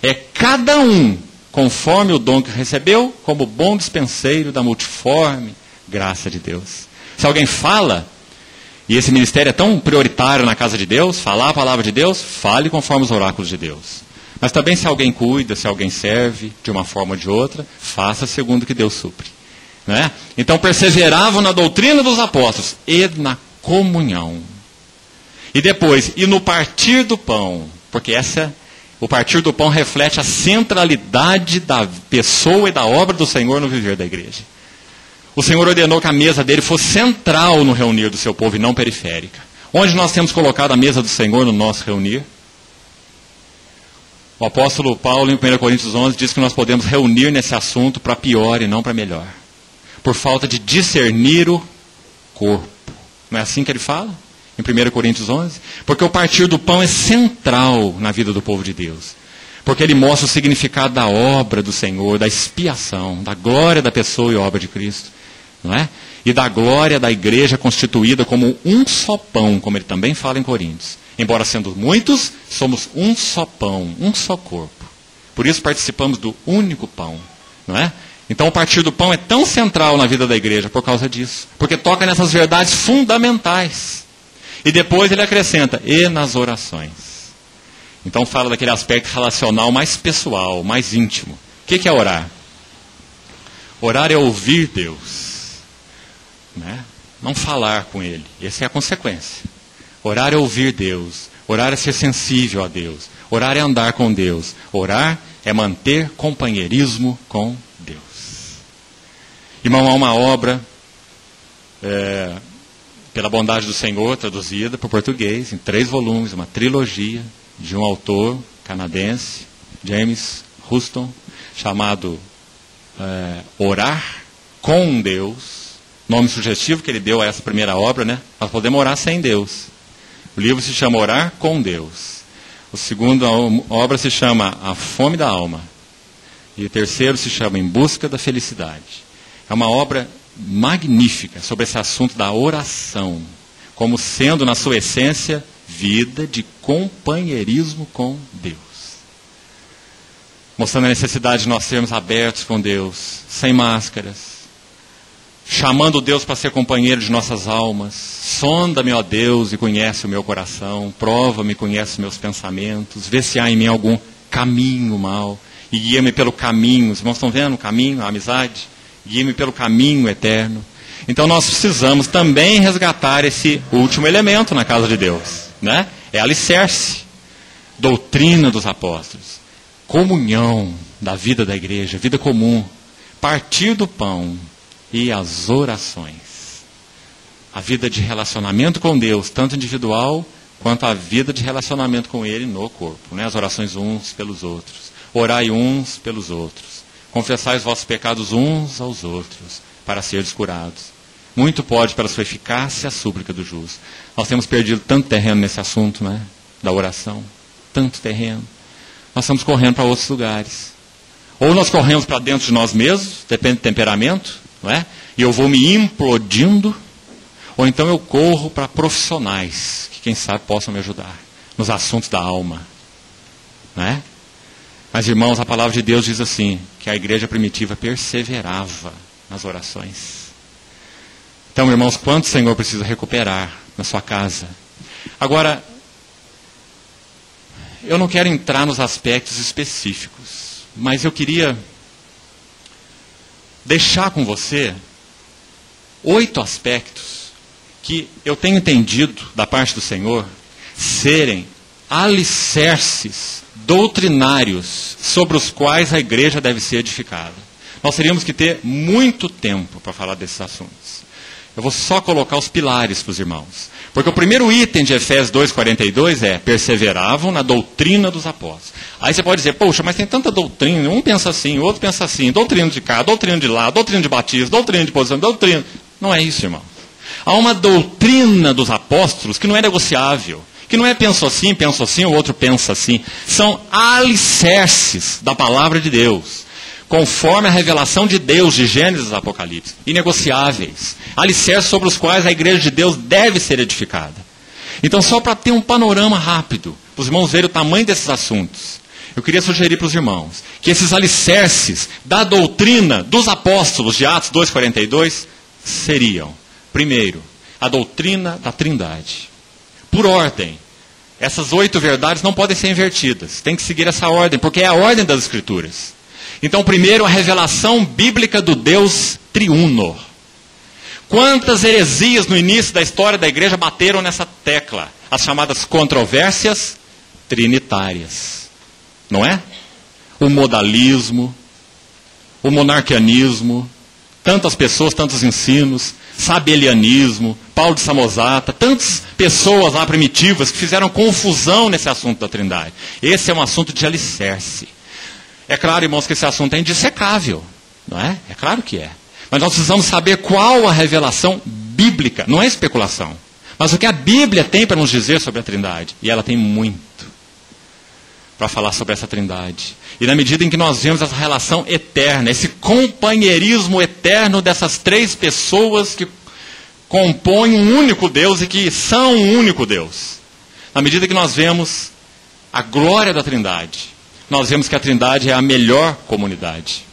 É cada um, conforme o dom que recebeu, como bom dispenseiro da multiforme graça de Deus. Se alguém fala, e esse ministério é tão prioritário na casa de Deus, falar a palavra de Deus, fale conforme os oráculos de Deus. Mas também se alguém cuida, se alguém serve de uma forma ou de outra, faça segundo o que Deus supre. Não é? Então perseveravam na doutrina dos apóstolos e na comunhão. E depois, e no partir do pão, porque o partir do pão reflete a centralidade da pessoa e da obra do Senhor no viver da igreja. O Senhor ordenou que a mesa dele fosse central no reunir do seu povo e não periférica. Onde nós temos colocado a mesa do Senhor no nosso reunir? O apóstolo Paulo, em 1 Coríntios 11, diz que nós podemos reunir nesse assunto para pior e não para melhor. Por falta de discernir o corpo. Não é assim que ele fala? Em 1 Coríntios 11? Porque o partir do pão é central na vida do povo de Deus. Porque ele mostra o significado da obra do Senhor, da expiação, da glória da pessoa e obra de Cristo. Não é? E da glória da igreja constituída como um só pão, como ele também fala em Coríntios. Embora sendo muitos, somos um só pão, um só corpo. Por isso participamos do único pão. Não é? Então o partir do pão é tão central na vida da igreja por causa disso. Porque toca nessas verdades fundamentais. E depois ele acrescenta, e nas orações. Então fala daquele aspecto relacional mais pessoal, mais íntimo. O que é orar? Orar é ouvir Deus. Né? Não falar com Ele. Essa é a consequência. Orar é ouvir Deus. Orar é ser sensível a Deus. Orar é andar com Deus. Orar é manter companheirismo com Deus. Irmão, há uma obra, pela bondade do Senhor, traduzida para o português, em 3 volumes, uma trilogia, de um autor canadense, James Houston, chamado Orar com Deus. Nome sugestivo que ele deu a essa primeira obra, né? Nós podemos orar sem Deus. O livro se chama Orar com Deus. A segunda obra se chama A Fome da Alma. E o terceiro se chama Em Busca da Felicidade. É uma obra magnífica sobre esse assunto da oração, como sendo, na sua essência, vida de companheirismo com Deus. Mostrando a necessidade de nós sermos abertos com Deus, sem máscaras, chamando Deus para ser companheiro de nossas almas. Sonda-me, ó Deus, e conhece o meu coração. Prova-me e conhece meus pensamentos. Vê se há em mim algum caminho mau. E guia-me pelo caminho. Os irmãos estão vendo o caminho, a amizade? Guia-me pelo caminho eterno. Então nós precisamos também resgatar esse último elemento na casa de Deus. Né? É alicerce. Doutrina dos apóstolos. Comunhão da vida da igreja. Vida comum. Partir do pão. E as orações. A vida de relacionamento com Deus, tanto individual, quanto a vida de relacionamento com Ele no corpo. Né? As orações uns pelos outros. Orai uns pelos outros. Confessai os vossos pecados uns aos outros, para seres curados. Muito pode pela sua eficácia a súplica do justo. Nós temos perdido tanto terreno nesse assunto, né? Da oração. Tanto terreno. Nós estamos correndo para outros lugares. Ou nós corremos para dentro de nós mesmos, depende do temperamento, não é? E eu vou me implodindo. Ou então eu corro para profissionais, que quem sabe possam me ajudar nos assuntos da alma. Não é? Mas, irmãos, a palavra de Deus diz assim, que a igreja primitiva perseverava nas orações. Então, irmãos, quanto o Senhor precisa recuperar na sua casa? Agora, eu não quero entrar nos aspectos específicos, mas eu queria deixar com você 8 aspectos que eu tenho entendido da parte do Senhor serem alicerces doutrinários sobre os quais a igreja deve ser edificada. Nós teríamos que ter muito tempo para falar desses assuntos. Eu vou só colocar os pilares para os irmãos. Porque o primeiro item de Efésios 2,42 é: perseveravam na doutrina dos apóstolos. Aí você pode dizer, poxa, mas tem tanta doutrina, um pensa assim, o outro pensa assim, doutrina de cá, doutrina de lá, doutrina de batismo, doutrina de posição, doutrina. Não é isso, irmão. Há uma doutrina dos apóstolos que não é negociável. Que não é penso assim, o outro pensa assim. São alicerces da palavra de Deus, conforme a revelação de Deus, de Gênesis e Apocalipse, inegociáveis. Alicerces sobre os quais a igreja de Deus deve ser edificada. Então, só para ter um panorama rápido, para os irmãos verem o tamanho desses assuntos, eu queria sugerir para os irmãos que esses alicerces da doutrina dos apóstolos de Atos 2,42 seriam, primeiro, a doutrina da Trindade. Por ordem. Essas 8 verdades não podem ser invertidas. Tem que seguir essa ordem, porque é a ordem das Escrituras. Então, primeiro, a revelação bíblica do Deus triuno. Quantas heresias no início da história da igreja bateram nessa tecla? As chamadas controvérsias trinitárias. Não é? O modalismo, o monarquianismo, tantas pessoas, tantos ensinos, sabelianismo, Paulo de Samosata, tantas pessoas lá primitivas que fizeram confusão nesse assunto da Trindade. Esse é um assunto de alicerce. É claro, irmãos, que esse assunto é indissecável, não é? É claro que é. Mas nós precisamos saber qual a revelação bíblica, não é especulação, mas o que a Bíblia tem para nos dizer sobre a Trindade. E ela tem muito para falar sobre essa Trindade. E na medida em que nós vemos essa relação eterna, esse companheirismo eterno dessas 3 pessoas que compõem um único Deus e que são um único Deus. Na medida que nós vemos a glória da Trindade, nós vemos que a Trindade é a melhor comunidade.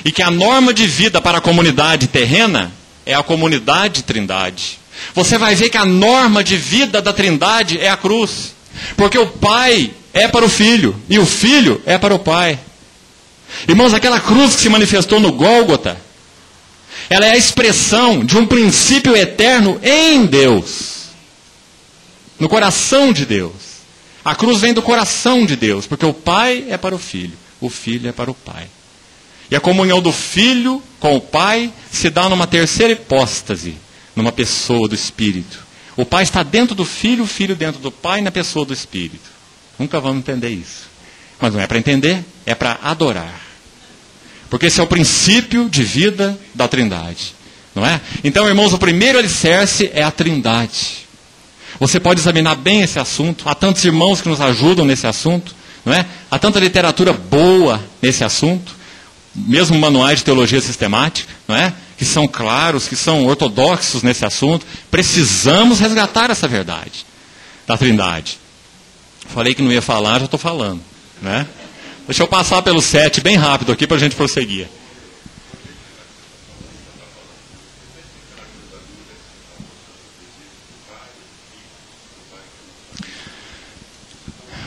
E que a norma de vida para a comunidade terrena é a comunidade Trindade. Você vai ver que a norma de vida da Trindade é a cruz. Porque o Pai é para o Filho, e o Filho é para o Pai. Irmãos, aquela cruz que se manifestou no Gólgota, ela é a expressão de um princípio eterno em Deus, no coração de Deus. A cruz vem do coração de Deus, porque o Pai é para o Filho é para o Pai. E a comunhão do Filho com o Pai se dá numa terceira hipóstase, numa pessoa do Espírito. O Pai está dentro do Filho, o Filho dentro do Pai, na pessoa do Espírito. Nunca vamos entender isso. Mas não é para entender, é para adorar. Porque esse é o princípio de vida da Trindade. Não é? Então, irmãos, o primeiro alicerce é a Trindade. Você pode examinar bem esse assunto. Há tantos irmãos que nos ajudam nesse assunto. Não é? Há tanta literatura boa nesse assunto. Mesmo manuais de teologia sistemática. Não é? Que são claros, que são ortodoxos nesse assunto. Precisamos resgatar essa verdade da Trindade. Falei que não ia falar, já estou falando. Né? Deixa eu passar pelo 7 bem rápido aqui para a gente prosseguir.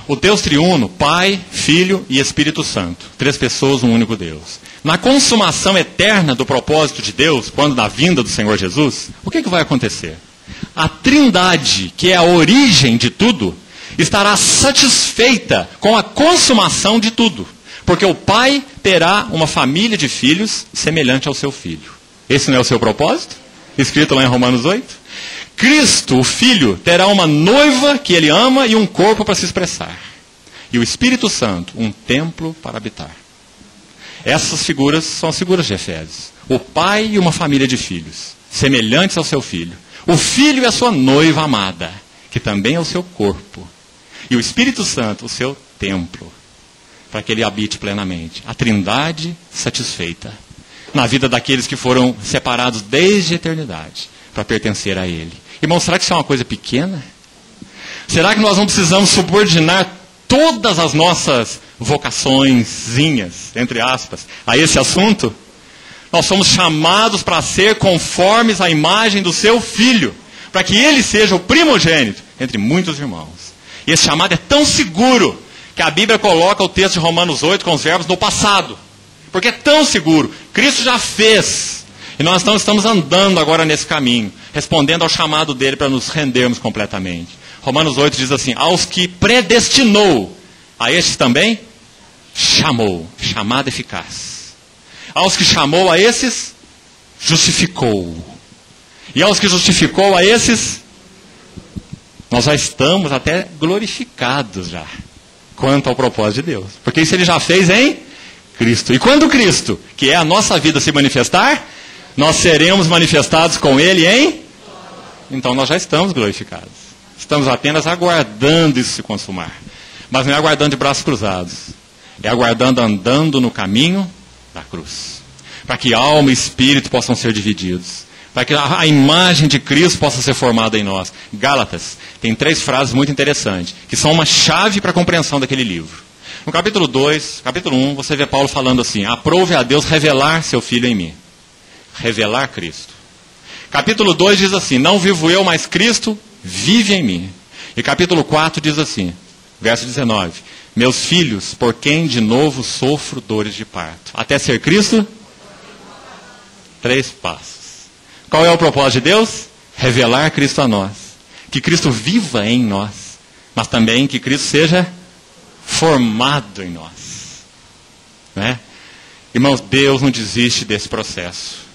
O Deus triuno, Pai, Filho e Espírito Santo. 3 pessoas, um único Deus. Na consumação eterna do propósito de Deus, quando na vinda do Senhor Jesus, o que vai acontecer? A Trindade, que é a origem de tudo, estará satisfeita com a consumação de tudo. Porque o Pai terá uma família de filhos semelhante ao seu Filho. Esse não é o seu propósito? Escrito lá em Romanos 8. Cristo, o Filho, terá uma noiva que ele ama e um corpo para se expressar. E o Espírito Santo, um templo para habitar. Essas figuras são as figuras de Efésios. O Pai e uma família de filhos, semelhantes ao seu Filho. O Filho é a sua noiva amada, que também é o seu corpo. E o Espírito Santo, o seu templo, para que ele habite plenamente. A Trindade satisfeita na vida daqueles que foram separados desde a eternidade para pertencer a Ele. Irmão, será que isso é uma coisa pequena? Será que nós não precisamos subordinar todas as nossas vocaçõezinhas, entre aspas, a esse assunto? Nós somos chamados para ser conformes à imagem do seu Filho, para que ele seja o primogênito entre muitos irmãos. E esse chamado é tão seguro que a Bíblia coloca o texto de Romanos 8 com os verbos no passado. Porque é tão seguro. Cristo já fez. E nós não estamos andando agora nesse caminho, respondendo ao chamado dele para nos rendermos completamente. Romanos 8 diz assim: aos que predestinou, a estes também chamou. Chamada eficaz. Aos que chamou, a esses justificou. E aos que justificou, a esses nós já estamos até glorificados já, quanto ao propósito de Deus. Porque isso ele já fez em Cristo. E quando Cristo, que é a nossa vida, se manifestar, nós seremos manifestados com Ele em... Então nós já estamos glorificados. Estamos apenas aguardando isso se consumar. Mas não é aguardando de braços cruzados. É aguardando andando no caminho da cruz. Para que alma e espírito possam ser divididos. Para que a imagem de Cristo possa ser formada em nós. Gálatas tem 3 frases muito interessantes, que são uma chave para a compreensão daquele livro. No capítulo 2, capítulo 1, você vê Paulo falando assim: aprove a Deus revelar seu Filho em mim. Revelar Cristo. Capítulo 2 diz assim: não vivo eu, mas Cristo vive em mim. E capítulo 4 diz assim, verso 19: meus filhos, por quem de novo sofro dores de parto. Até ser Cristo, 3 passos. Qual é o propósito de Deus? Revelar Cristo a nós. Que Cristo viva em nós, mas também que Cristo seja formado em nós. Né? Irmãos, Deus não desiste desse processo.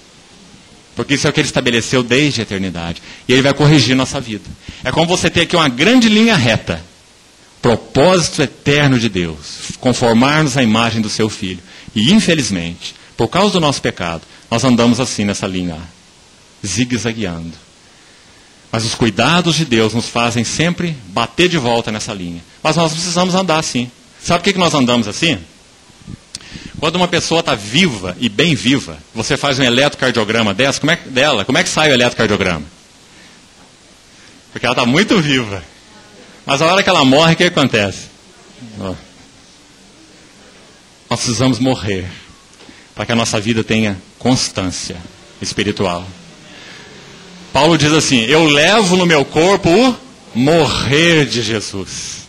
Porque isso é o que Ele estabeleceu desde a eternidade. E Ele vai corrigir nossa vida. É como você ter aqui uma grande linha reta. Propósito eterno de Deus. Conformar-nos à imagem do Seu Filho. E infelizmente, por causa do nosso pecado, nós andamos assim nessa linha, zigue-zagueando. Mas os cuidados de Deus nos fazem sempre bater de volta nessa linha. Mas nós precisamos andar assim. Sabe por que nós andamos assim? Quando uma pessoa está viva e bem viva, você faz um eletrocardiograma dela, como é que sai o eletrocardiograma? Porque ela está muito viva. Mas a hora que ela morre, o que acontece? Nós precisamos morrer para que a nossa vida tenha constância espiritual. Paulo diz assim: eu levo no meu corpo o morrer de Jesus,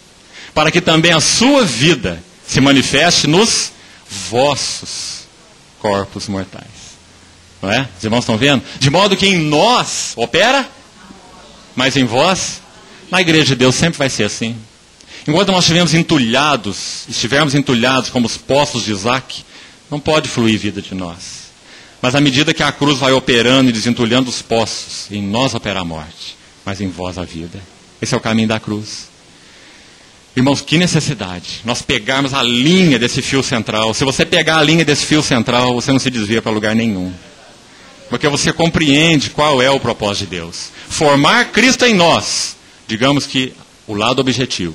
para que também a sua vida se manifeste nos vossos corpos mortais. Não é? Os irmãos estão vendo? De modo que em nós opera, mas em vós, na igreja de Deus sempre vai ser assim. Enquanto nós estivermos entulhados como os poços de Isaac, não pode fluir vida de nós. Mas à medida que a cruz vai operando e desentulhando os poços, em nós opera a morte, mas em vós a vida. Esse é o caminho da cruz. Irmãos, que necessidade nós pegarmos a linha desse fio central. Se você pegar a linha desse fio central, você não se desvia para lugar nenhum. Porque você compreende qual é o propósito de Deus. Formar Cristo em nós, digamos que o lado objetivo.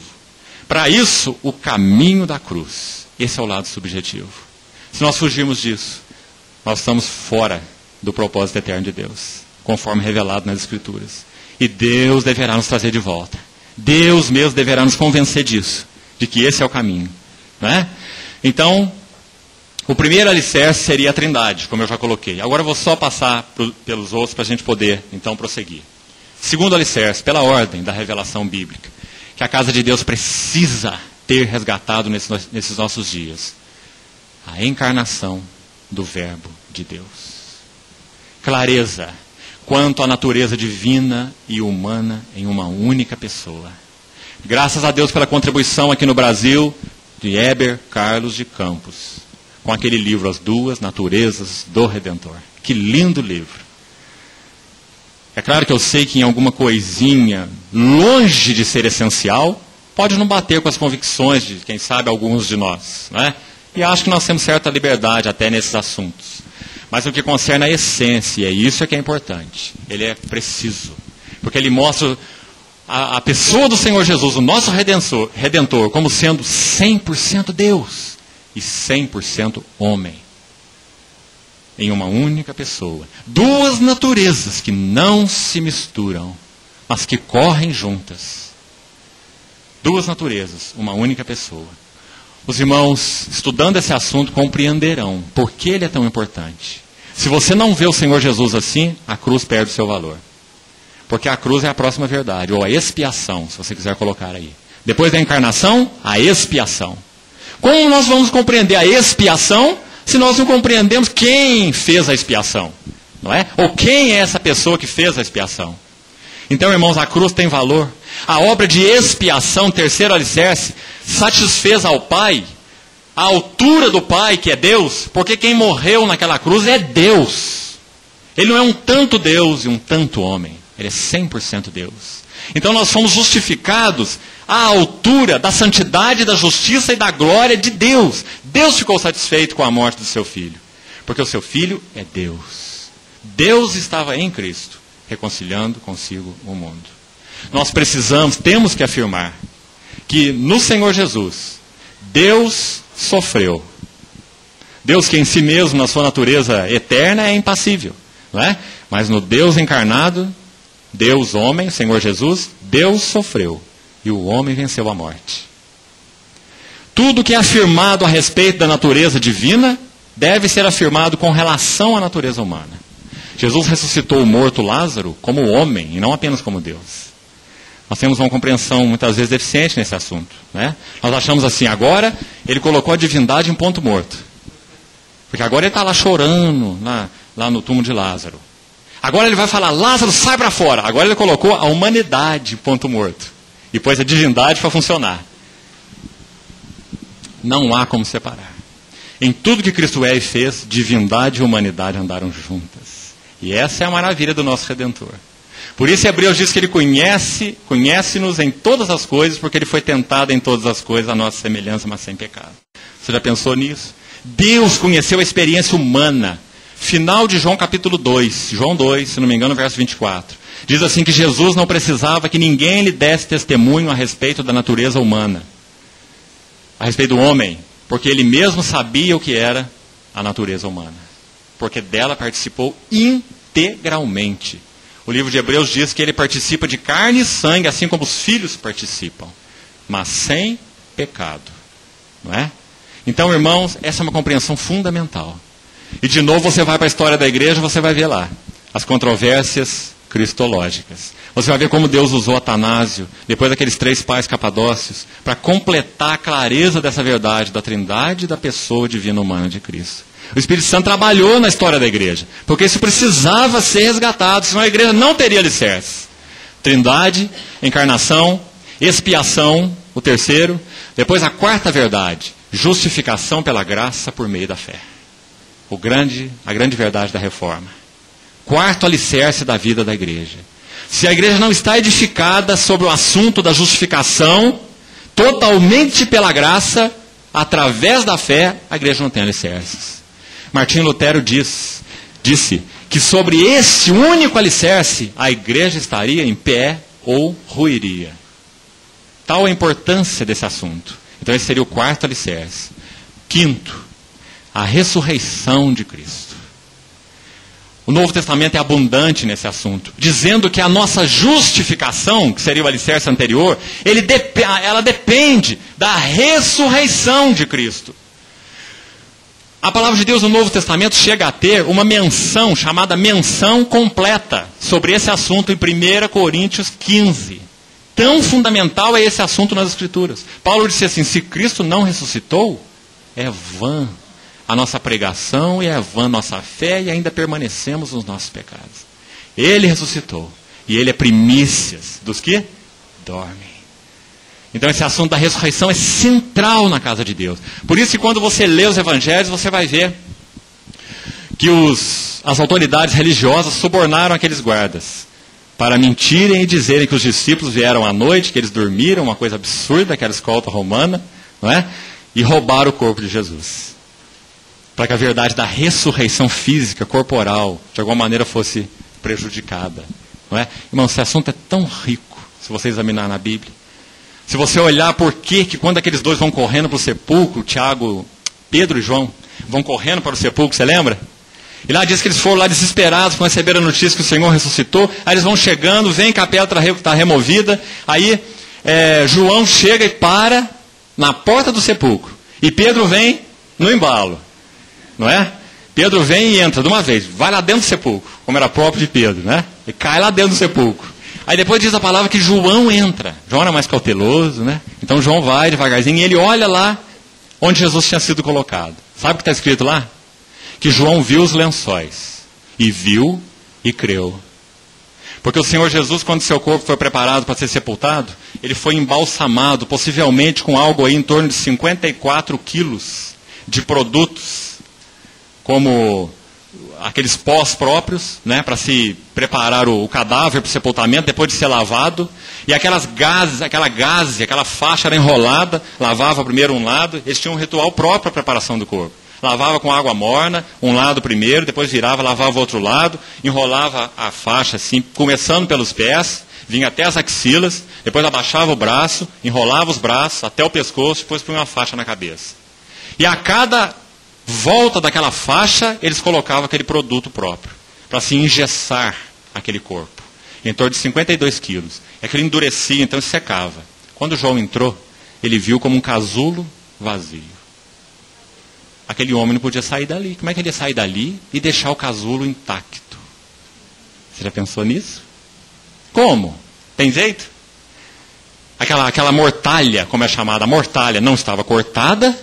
Para isso, o caminho da cruz. Esse é o lado subjetivo. Se nós fugirmos disso, nós estamos fora do propósito eterno de Deus, conforme revelado nas Escrituras. E Deus deverá nos trazer de volta. Deus mesmo deverá nos convencer disso, de que esse é o caminho. Né? Então, o primeiro alicerce seria a Trindade, como eu já coloquei. Agora eu vou só passar pelos outros para a gente poder, então, prosseguir. Segundo alicerce, pela ordem da revelação bíblica, que a casa de Deus precisa ter resgatado nesses nossos dias. A encarnação do Verbo de Deus. Clareza quanto à natureza divina e humana em uma única pessoa. Graças a Deus pela contribuição aqui no Brasil de Heber Carlos de Campos, com aquele livro As Duas Naturezas do Redentor. Que lindo livro. É claro que eu sei que em alguma coisinha, longe de ser essencial, pode não bater com as convicções de, quem sabe, alguns de nós, não é? E acho que nós temos certa liberdade até nesses assuntos. Mas no que concerne a essência, e isso é que é importante, ele é preciso. Porque ele mostra a pessoa do Senhor Jesus, o nosso Redentor, como sendo 100% Deus e 100% homem. Em uma única pessoa. Duas naturezas que não se misturam, mas que correm juntas. Duas naturezas, uma única pessoa. Os irmãos, estudando esse assunto, compreenderão por que ele é tão importante. Se você não vê o Senhor Jesus assim, a cruz perde o seu valor. Porque a cruz é a próxima verdade, ou a expiação, se você quiser colocar aí. Depois da encarnação, a expiação. Como nós vamos compreender a expiação se nós não compreendemos quem fez a expiação? Não é? Ou quem é essa pessoa que fez a expiação? Então, irmãos, a cruz tem valor. A obra de expiação, terceiro alicerce, satisfez ao Pai, a altura do Pai, que é Deus, porque quem morreu naquela cruz é Deus. Ele não é um tanto Deus e um tanto homem. Ele é 100% Deus. Então nós fomos justificados à altura da santidade, da justiça e da glória de Deus. Deus ficou satisfeito com a morte do seu Filho, porque o seu Filho é Deus. Deus estava em Cristo, reconciliando consigo o mundo. Nós temos que afirmar que no Senhor Jesus, Deus sofreu. Deus que em si mesmo, na sua natureza eterna, é impassível. Não é? Mas no Deus encarnado, Deus homem, Senhor Jesus, Deus sofreu. E o homem venceu a morte. Tudo que é afirmado a respeito da natureza divina, deve ser afirmado com relação à natureza humana. Jesus ressuscitou o morto Lázaro como homem, e não apenas como Deus. Nós temos uma compreensão muitas vezes deficiente nesse assunto. Né? Nós achamos assim, agora ele colocou a divindade em ponto morto. Porque agora ele está lá chorando, lá no túmulo de Lázaro. Agora ele vai falar, Lázaro, sai para fora. Agora ele colocou a humanidade em ponto morto. E pôs a divindade para funcionar. Não há como separar. Em tudo que Cristo é e fez, divindade e humanidade andaram juntas. E essa é a maravilha do nosso Redentor. Por isso Hebreus diz que ele conhece-nos em todas as coisas, porque ele foi tentado em todas as coisas, a nossa semelhança, mas sem pecado. Você já pensou nisso? Deus conheceu a experiência humana. Final de João capítulo 2, João 2, se não me engano, verso 24. Diz assim que Jesus não precisava que ninguém lhe desse testemunho a respeito da natureza humana. A respeito do homem, porque ele mesmo sabia o que era a natureza humana. Porque dela participou integralmente. O livro de Hebreus diz que ele participa de carne e sangue, assim como os filhos participam, mas sem pecado. Não é? Então, irmãos, essa é uma compreensão fundamental. E de novo você vai para a história da igreja, você vai ver lá as controvérsias cristológicas. Você vai ver como Deus usou Atanásio, depois daqueles 3 pais capadócios, para completar a clareza dessa verdade da trindade e da pessoa divina humana de Cristo. O Espírito Santo trabalhou na história da igreja, porque isso precisava ser resgatado, senão a igreja não teria alicerce. Trindade, encarnação, expiação, o terceiro. Depois a quarta verdade, justificação pela graça por meio da fé. A grande verdade da reforma. Quarto alicerce da vida da igreja. Se a igreja não está edificada sobre o assunto da justificação, totalmente pela graça, através da fé, a igreja não tem alicerces. Martinho Lutero disse que sobre esse único alicerce, a igreja estaria em pé ou ruiria. Tal a importância desse assunto. Então esse seria o quarto alicerce. Quinto, a ressurreição de Cristo. O Novo Testamento é abundante nesse assunto, dizendo que a nossa justificação, que seria o alicerce anterior, ela depende da ressurreição de Cristo. A palavra de Deus no Novo Testamento chega a ter uma menção, chamada menção completa, sobre esse assunto em 1 Coríntios 15. Tão fundamental é esse assunto nas Escrituras. Paulo disse assim, se Cristo não ressuscitou, é vã a nossa pregação e é vã nossa fé e ainda permanecemos nos nossos pecados. Ele ressuscitou e ele é primícias dos que dormem. Então esse assunto da ressurreição é central na casa de Deus. Por isso que quando você lê os evangelhos, você vai ver que as autoridades religiosas subornaram aqueles guardas para mentirem e dizerem que os discípulos vieram à noite, que eles dormiram, uma coisa absurda, aquela escolta romana, não é? E roubaram o corpo de Jesus. para que a verdade da ressurreição física, corporal, de alguma maneira fosse prejudicada. Não é? Irmão, esse assunto é tão rico, se você examinar na Bíblia. Se você olhar por que quando aqueles dois vão correndo para o sepulcro, Pedro e João, vão correndo para o sepulcro, você lembra? E lá diz que eles foram lá desesperados para receber a notícia que o Senhor ressuscitou. Aí eles vão chegando, vem que a pedra está removida. Aí João chega e para na porta do sepulcro. E Pedro vem no embalo. Não é? Pedro vem e entra de uma vez. Vai lá dentro do sepulcro, como era próprio de Pedro, né? E cai lá dentro do sepulcro. Aí depois diz a palavra que João entra. João era mais cauteloso, né? Então João vai devagarzinho e ele olha lá onde Jesus tinha sido colocado. Sabe o que está escrito lá? Que João viu os lençóis. E viu e creu. Porque o Senhor Jesus, quando seu corpo foi preparado para ser sepultado, ele foi embalsamado, possivelmente com algo aí em torno de 54 quilos de produtos, como aqueles pós próprios, né, para se preparar o cadáver para o sepultamento, depois de ser lavado. E aquela faixa era enrolada, lavava primeiro um lado, eles tinham um ritual próprio para a preparação do corpo. Lavava com água morna, um lado primeiro, depois virava, lavava o outro lado, enrolava a faixa assim, começando pelos pés, vinha até as axilas, depois abaixava o braço, enrolava os braços até o pescoço, depois punha uma faixa na cabeça. E a cada volta daquela faixa, eles colocavam aquele produto próprio, para se engessar aquele corpo, em torno de 52 quilos. Aquilo endurecia, então secava. Quando João entrou, ele viu como um casulo vazio. Aquele homem não podia sair dali. Como é que ele ia sair dali e deixar o casulo intacto? Você já pensou nisso? Como? Tem jeito? Aquela mortalha, como é chamada, a mortalha não estava cortada,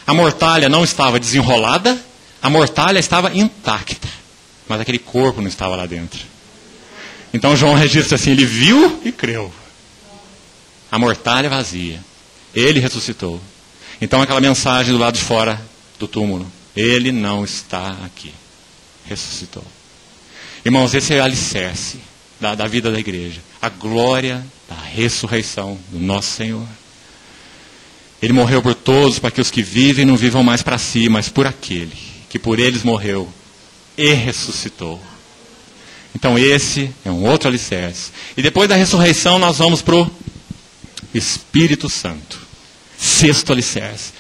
a mortalha não estava desenrolada, a mortalha estava intacta. Mas aquele corpo não estava lá dentro. Então João registra assim, ele viu e creu. A mortalha vazia. Ele ressuscitou. Então aquela mensagem do lado de fora do túmulo, ele não está aqui. Ressuscitou. Irmãos, esse é o alicerce da vida da igreja. A glória da ressurreição do nosso Senhor. Ele morreu por todos, para que os que vivem não vivam mais para si, mas por aquele que por eles morreu e ressuscitou. Então esse é um outro alicerce. E depois da ressurreição nós vamos para o Espírito Santo. Sexto alicerce.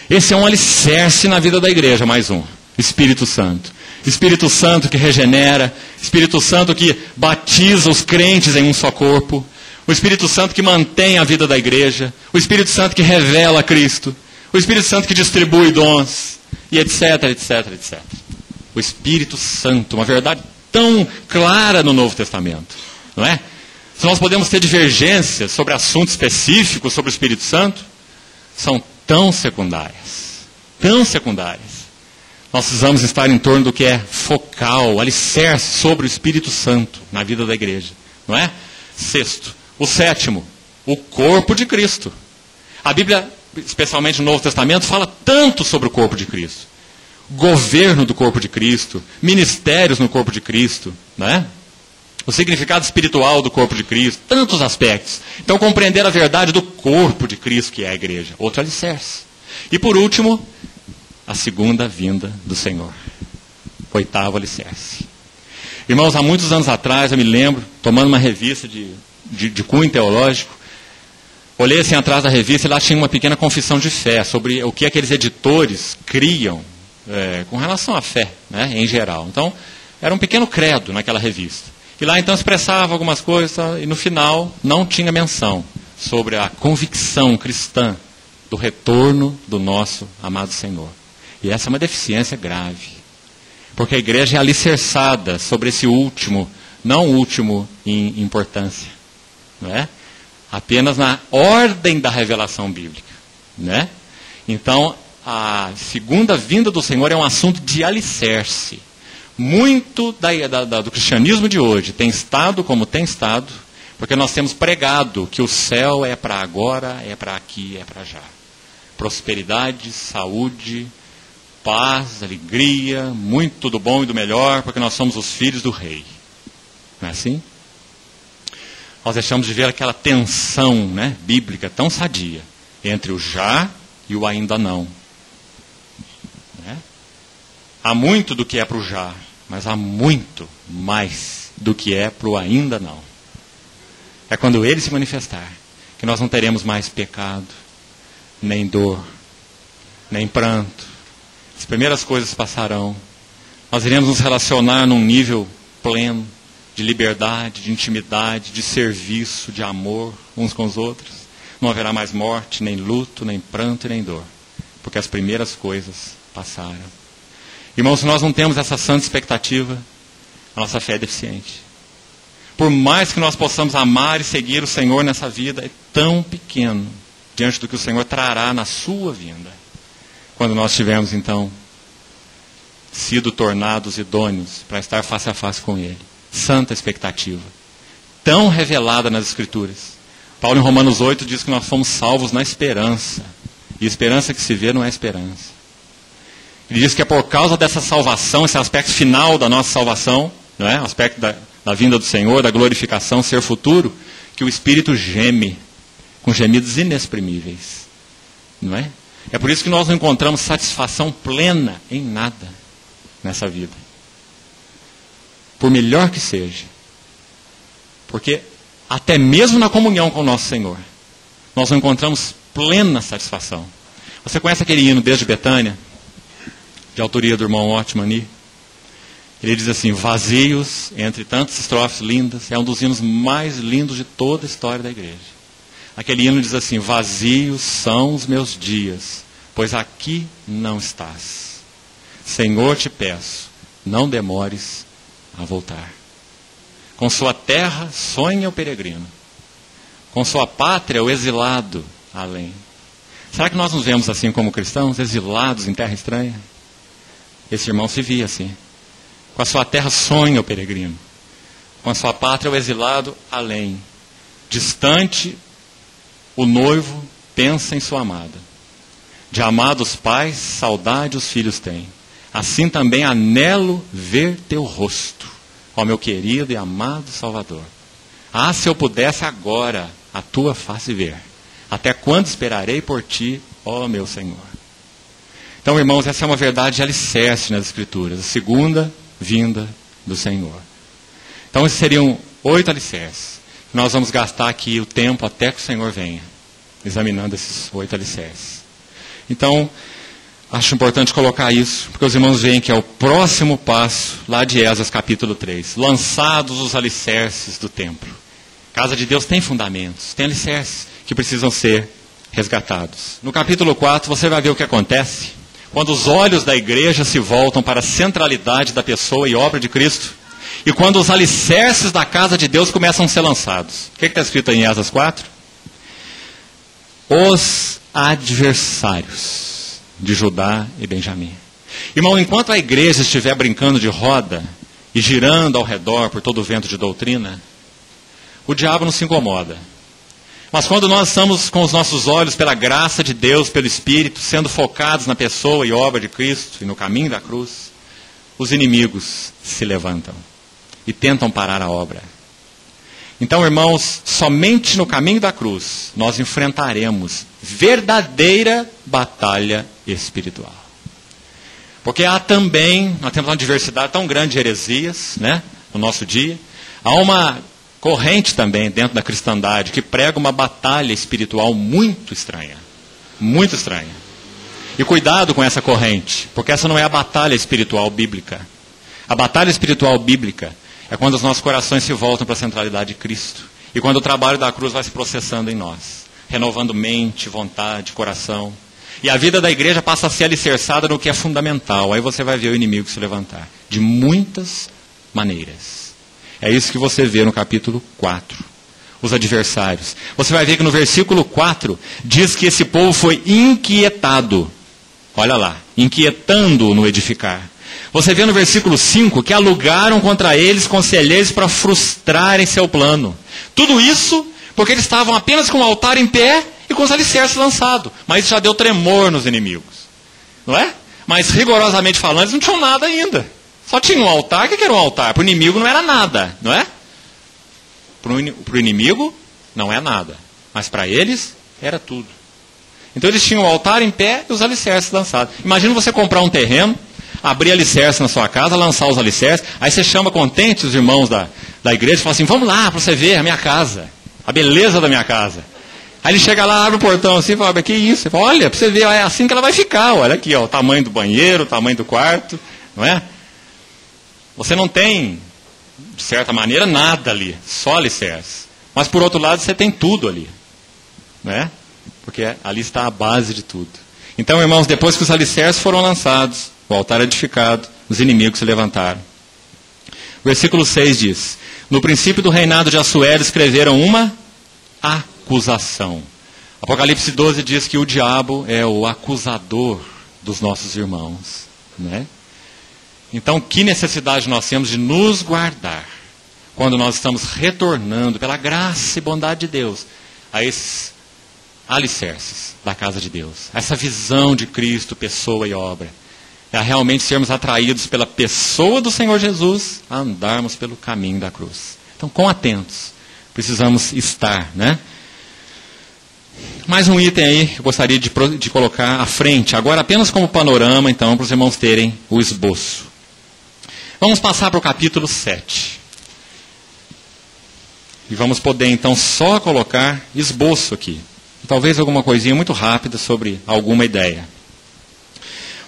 Esse é um alicerce na vida da igreja, mais um. Espírito Santo. Espírito Santo que regenera. Espírito Santo que batiza os crentes em um só corpo. O Espírito Santo que mantém a vida da igreja. O Espírito Santo que revela Cristo. O Espírito Santo que distribui dons. E etc, etc, etc. O Espírito Santo, uma verdade tão clara no Novo Testamento. Não é? Se nós podemos ter divergências sobre assuntos específicos sobre o Espírito Santo, são tão secundárias. Tão secundárias. Nós precisamos estar em torno do que é focal, alicerce sobre o Espírito Santo na vida da igreja. Não é? Sexto. O sétimo, o corpo de Cristo. A Bíblia, especialmente no Novo Testamento, fala tanto sobre o corpo de Cristo. Governo do corpo de Cristo, ministérios no corpo de Cristo, não é? O significado espiritual do corpo de Cristo, tantos aspectos. Então, compreender a verdade do corpo de Cristo, que é a igreja, outro alicerce. E por último, a segunda vinda do Senhor. Oitavo alicerce. Irmãos, há muitos anos atrás, eu me lembro, tomando uma revista de cunho teológico, olhei assim atrás da revista e lá tinha uma pequena confissão de fé sobre o que aqueles editores criam com relação à fé, né, em geral. Então, era um pequeno credo naquela revista. E lá então expressava algumas coisas e no final não tinha menção sobre a convicção cristã do retorno do nosso amado Senhor. E essa é uma deficiência grave. Porque a igreja é alicerçada sobre esse último, não último em importância. Não é? Apenas na ordem da revelação bíblica. Né? Então, a segunda vinda do Senhor é um assunto de alicerce. Muito do cristianismo de hoje tem estado como tem estado, porque nós temos pregado que o céu é para agora, é para aqui, é para já. Prosperidade, saúde, paz, alegria, muito do bom e do melhor, porque nós somos os filhos do rei. Não é assim? Nós deixamos de ver aquela tensão, né, bíblica tão sadia entre o já e o ainda não. Há muito do que é para o já, mas há muito mais do que é para o ainda não. É quando Ele se manifestar que nós não teremos mais pecado, nem dor, nem pranto. As primeiras coisas passarão. Nós iremos nos relacionar num nível pleno de liberdade, de intimidade, de serviço, de amor uns com os outros. Não haverá mais morte, nem luto, nem pranto e nem dor, porque as primeiras coisas passaram. Irmãos, se nós não temos essa santa expectativa, a nossa fé é deficiente. Por mais que nós possamos amar e seguir o Senhor nessa vida, é tão pequeno diante do que o Senhor trará na sua vinda. Quando nós tivermos, então, sido tornados idôneos para estar face a face com Ele. Santa expectativa, tão revelada nas Escrituras. Paulo em Romanos 8 diz que nós fomos salvos na esperança. E esperança que se vê não é esperança. Ele diz que é por causa dessa salvação, esse aspecto final da nossa salvação, não é? O aspecto da vinda do Senhor, da glorificação, ser futuro, que o Espírito geme com gemidos inexprimíveis. Não é? É por isso que nós não encontramos satisfação plena em nada nessa vida. Por melhor que seja. Porque até mesmo na comunhão com o nosso Senhor, nós não encontramos plena satisfação. Você conhece aquele hino Desde Betânia, de autoria do irmão Otmani? Ele diz assim: vazios, entre tantas estrofes lindas, é um dos hinos mais lindos de toda a história da igreja. Aquele hino diz assim: vazios são os meus dias, pois aqui não estás. Senhor, te peço, não demores a voltar. Com sua terra sonha o peregrino, com sua pátria o exilado além. Será que nós nos vemos assim como cristãos, exilados em terra estranha? Esse irmão se via assim. Com a sua terra sonha o peregrino, com a sua pátria o exilado além. Distante, o noivo pensa em sua amada. De amados pais, saudade os filhos têm. Assim também anelo ver teu rosto, ó meu querido e amado Salvador. Ah, se eu pudesse agora a tua face ver, até quando esperarei por ti, ó meu Senhor. Então, irmãos, essa é uma verdade de alicerce nas Escrituras, a segunda vinda do Senhor. Então, esses seriam 8 alicerces. Nós vamos gastar aqui o tempo até que o Senhor venha, examinando esses 8 alicerces. Então, acho importante colocar isso, porque os irmãos veem que é o próximo passo, lá de Esdras capítulo 3. Lançados os alicerces do templo. A casa de Deus tem fundamentos, tem alicerces que precisam ser resgatados. No capítulo 4, você vai ver o que acontece quando os olhos da igreja se voltam para a centralidade da pessoa e obra de Cristo, e quando os alicerces da casa de Deus começam a ser lançados. O que está escrito em Esdras 4? Os adversários de Judá e Benjamim. Irmão, enquanto a igreja estiver brincando de roda e girando ao redor por todo o vento de doutrina, o diabo não se incomoda. Mas quando nós estamos com os nossos olhos, pela graça de Deus, pelo Espírito, sendo focados na pessoa e obra de Cristo e no caminho da cruz, os inimigos se levantam e tentam parar a obra. Então, irmãos, somente no caminho da cruz nós enfrentaremos verdadeira batalha espiritual. Porque há também, nós temos uma diversidade tão grande de heresias, né, no nosso dia. Há uma corrente também dentro da cristandade que prega uma batalha espiritual muito estranha. Muito estranha. E cuidado com essa corrente, porque essa não é a batalha espiritual bíblica. A batalha espiritual bíblica é quando os nossos corações se voltam para a centralidade de Cristo. E quando o trabalho da cruz vai se processando em nós, renovando mente, vontade, coração. E a vida da igreja passa a ser alicerçada no que é fundamental. Aí você vai ver o inimigo se levantar. De muitas maneiras. É isso que você vê no capítulo 4. Os adversários. Você vai ver que no versículo 4 diz que esse povo foi inquietado. Olha lá. Inquietando-o no edificar. Você vê no versículo 5 que alugaram contra eles conselheiros para frustrarem seu plano. Tudo isso porque eles estavam apenas com o altar em pé e com os alicerces lançados. Mas isso já deu tremor nos inimigos. Não é? Mas rigorosamente falando, eles não tinham nada ainda. Só tinha um altar. O que era um altar? Para o inimigo não era nada, não é? Para o inimigo não é nada. Mas para eles era tudo. Então eles tinham o altar em pé e os alicerces lançados. Imagina você comprar um terreno, abrir alicerce na sua casa, lançar os alicerces, aí você chama contente os irmãos da igreja e fala assim, vamos lá para você ver a minha casa, a beleza da minha casa. Aí ele chega lá, abre o portão assim e fala, que isso? Você fala, olha, para você ver, é assim que ela vai ficar, olha aqui, ó, o tamanho do banheiro, o tamanho do quarto, não é? Você não tem, de certa maneira, nada ali, só alicerce. Mas por outro lado, você tem tudo ali, não é? Porque ali está a base de tudo. Então, irmãos, depois que os alicerces foram lançados, o altar edificado, os inimigos se levantaram. Versículo 6 diz, no princípio do reinado de Assuero escreveram uma acusação. Apocalipse 12 diz que o diabo é o acusador dos nossos irmãos, né? Então, que necessidade nós temos de nos guardar quando nós estamos retornando pela graça e bondade de Deus a esses alicerces da casa de Deus, essa visão de Cristo, pessoa e obra, é realmente sermos atraídos pela pessoa do Senhor Jesus a andarmos pelo caminho da cruz. Então, quão atentos precisamos estar, né? Mais um item aí que eu gostaria de colocar à frente, agora apenas como panorama, então, para os irmãos terem o esboço. Vamos passar para o capítulo 7. E vamos poder, então, só colocar esboço aqui. Talvez alguma coisinha muito rápida sobre alguma ideia.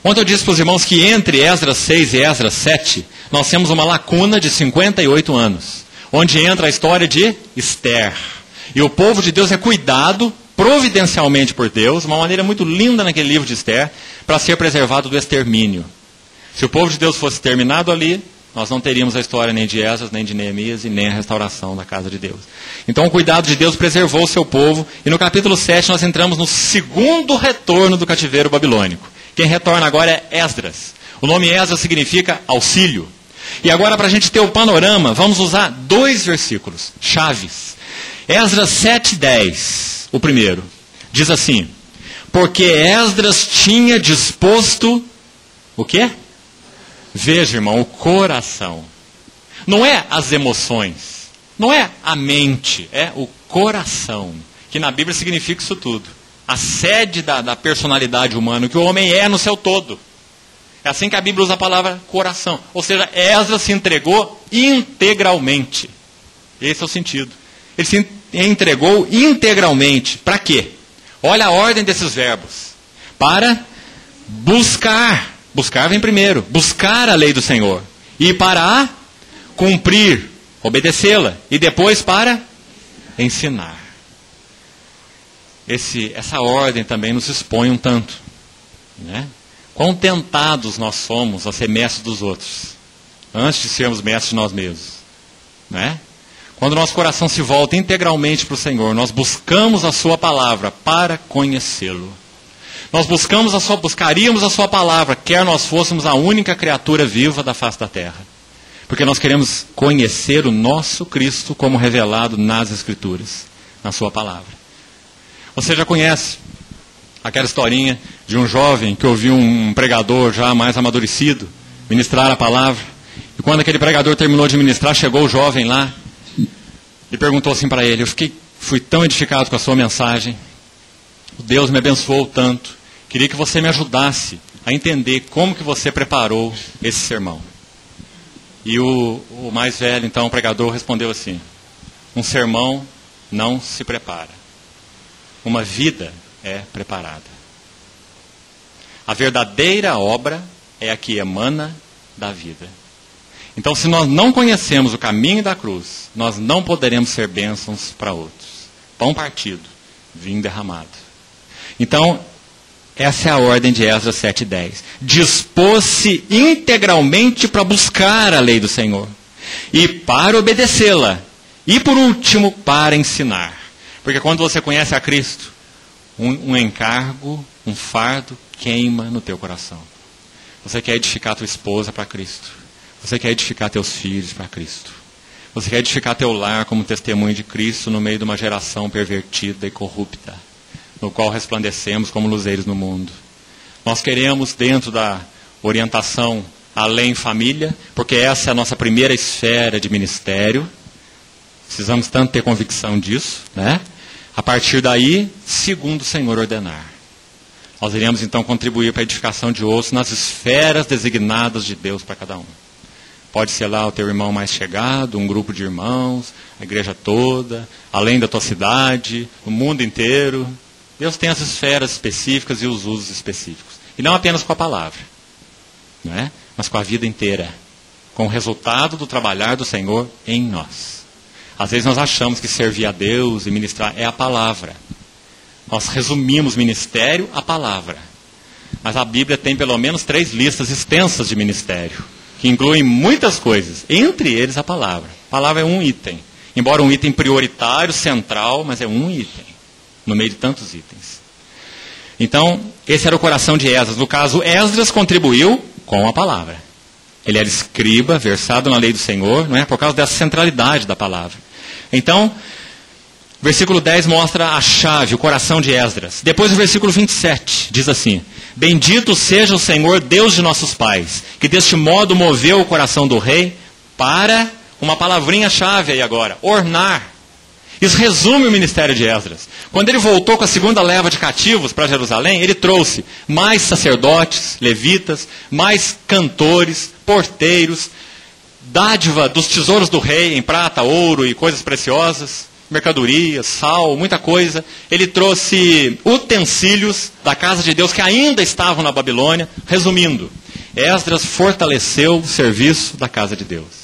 Ontem eu disse para os irmãos que entre Esdras 6 e Esdras 7, nós temos uma lacuna de 58 anos, onde entra a história de Esther. E o povo de Deus é cuidado providencialmente por Deus, uma maneira muito linda naquele livro de Esther, para ser preservado do extermínio. Se o povo de Deus fosse terminado ali, nós não teríamos a história nem de Esdras, nem de Neemias e nem a restauração da casa de Deus. Então o cuidado de Deus preservou o seu povo, e no capítulo 7 nós entramos no segundo retorno do cativeiro babilônico. Quem retorna agora é Esdras. O nome Esdras significa auxílio. E agora, para a gente ter o panorama, vamos usar 2 versículos chaves. Esdras 7:10, o primeiro, diz assim, porque Esdras tinha disposto o quê? Veja, irmão, o coração. Não é as emoções, não é a mente, é o coração, que na Bíblia significa isso tudo. A sede da personalidade humana, o que o homem é no seu todo. É assim que a Bíblia usa a palavra coração. Ou seja, Esdras se entregou integralmente. Esse é o sentido. Ele se entregou integralmente. Para quê? Olha a ordem desses verbos. Para buscar. Buscar vem primeiro. Buscar a lei do Senhor. E para cumprir, obedecê-la. E depois para ensinar. Essa ordem também nos expõe um tanto, né? Quão tentados nós somos a ser mestres dos outros, antes de sermos mestres de nós mesmos, né? Quando nosso coração se volta integralmente para o Senhor, nós buscamos a sua palavra para conhecê-lo. Nós buscaríamos a sua palavra, quer nós fôssemos a única criatura viva da face da terra. Porque nós queremos conhecer o nosso Cristo como revelado nas Escrituras, na sua palavra. Você já conhece aquela historinha de um jovem que ouviu um pregador já mais amadurecido ministrar a palavra. E quando aquele pregador terminou de ministrar, chegou o jovem lá e perguntou assim para ele, fui tão edificado com a sua mensagem, Deus me abençoou tanto, queria que você me ajudasse a entender como que você preparou esse sermão. E o mais velho, então, o pregador, respondeu assim, um sermão não se prepara. Uma vida é preparada. A verdadeira obra é a que emana da vida. Então, se nós não conhecemos o caminho da cruz, nós não poderemos ser bênçãos para outros. Pão partido, vinho derramado. Então, essa é a ordem de Esdras 7:10. Dispôs-se integralmente para buscar a lei do Senhor. E para obedecê-la. E por último, para ensinar. Porque quando você conhece a Cristo, um encargo, um fardo queima no teu coração. Você quer edificar tua esposa para Cristo. Você quer edificar teus filhos para Cristo. Você quer edificar teu lar como testemunho de Cristo no meio de uma geração pervertida e corrupta, no qual resplandecemos como luzeiros no mundo. Nós queremos, dentro da orientação além família, porque essa é a nossa primeira esfera de ministério, precisamos tanto ter convicção disso, né? A partir daí, segundo o Senhor ordenar. Nós iremos então contribuir para a edificação de outros nas esferas designadas de Deus para cada um. Pode ser lá o teu irmão mais chegado, um grupo de irmãos, a igreja toda, além da tua cidade, o mundo inteiro. Deus tem as esferas específicas e os usos específicos. E não apenas com a palavra, não é? Mas com a vida inteira, com o resultado do trabalhar do Senhor em nós. Às vezes nós achamos que servir a Deus e ministrar é a palavra. Nós resumimos ministério à palavra. Mas a Bíblia tem pelo menos 3 listas extensas de ministério, que incluem muitas coisas, entre eles a palavra. A palavra é um item, embora um item prioritário, central, mas é um item, no meio de tantos itens. Então, esse era o coração de Esdras. No caso, Esdras contribuiu com a palavra. Ele era escriba, versado na lei do Senhor, não é? Por causa dessa centralidade da palavra. Então, versículo 10 mostra a chave, o coração de Esdras. Depois o versículo 27 diz assim: Bendito seja o Senhor, Deus de nossos pais, que deste modo moveu o coração do rei para, uma palavrinha-chave aí agora, ornar. Isso resume o ministério de Esdras. Quando ele voltou com a segunda leva de cativos para Jerusalém, ele trouxe mais sacerdotes, levitas, mais cantores, porteiros, dádiva dos tesouros do rei em prata, ouro e coisas preciosas, mercadorias, sal, muita coisa. Ele trouxe utensílios da casa de Deus que ainda estavam na Babilônia. Resumindo, Esdras fortaleceu o serviço da casa de Deus.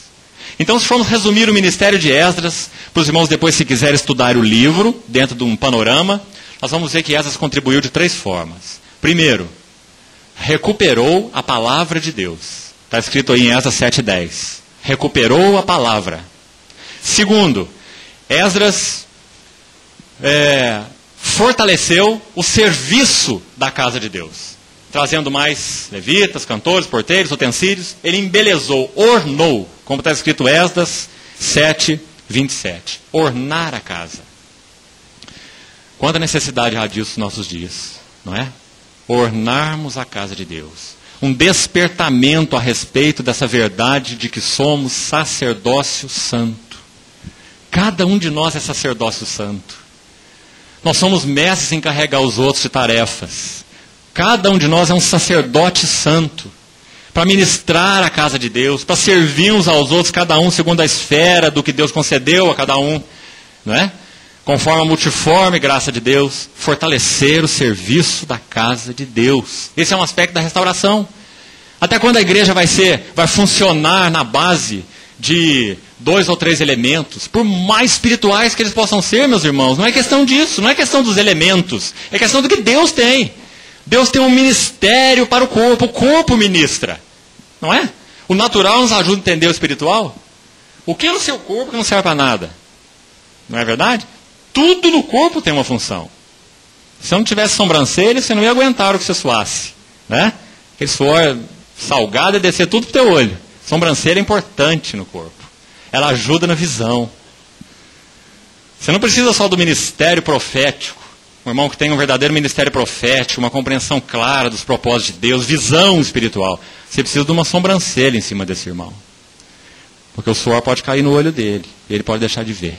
Então, se formos resumir o ministério de Esdras, para os irmãos depois, se quiserem estudar o livro, dentro de um panorama, nós vamos ver que Esdras contribuiu de 3 formas. Primeiro, recuperou a palavra de Deus. Está escrito aí em Esdras 7:10. Recuperou a palavra. Segundo, Esdras fortaleceu o serviço da casa de Deus, trazendo mais levitas, cantores, porteiros, utensílios. Ele embelezou, ornou, como está escrito Esdras 7:27. Ornar a casa. Quanta necessidade há disso nos nossos dias, não é? Ornarmos a casa de Deus. Um despertamento a respeito dessa verdade de que somos sacerdócio santo. Cada um de nós é sacerdócio santo. Nós somos mestres em carregar os outros de tarefas. Cada um de nós é um sacerdote santo, para ministrar a casa de Deus, para servir uns aos outros, cada um segundo a esfera do que Deus concedeu a cada um, não é? Conforme a multiforme graça de Deus, fortalecer o serviço da casa de Deus. Esse é um aspecto da restauração. Até quando a igreja vai funcionar na base de 2 ou 3 elementos, por mais espirituais que eles possam ser, meus irmãos, não é questão disso, não é questão dos elementos, é questão do que Deus tem. Deus tem um ministério para o corpo ministra, não é? O natural nos ajuda a entender o espiritual. O que é no seu corpo que não serve para nada? Não é verdade? Tudo no corpo tem uma função. Se eu não tivesse sobrancelha, você não ia aguentar o que você suasse, né? Aquele suor salgado ia descer tudo para o teu olho. Sobrancelha é importante no corpo. Ela ajuda na visão. Você não precisa só do ministério profético. Um irmão que tem um verdadeiro ministério profético, uma compreensão clara dos propósitos de Deus, visão espiritual. Você precisa de uma sobrancelha em cima desse irmão. Porque o suor pode cair no olho dele, e ele pode deixar de ver.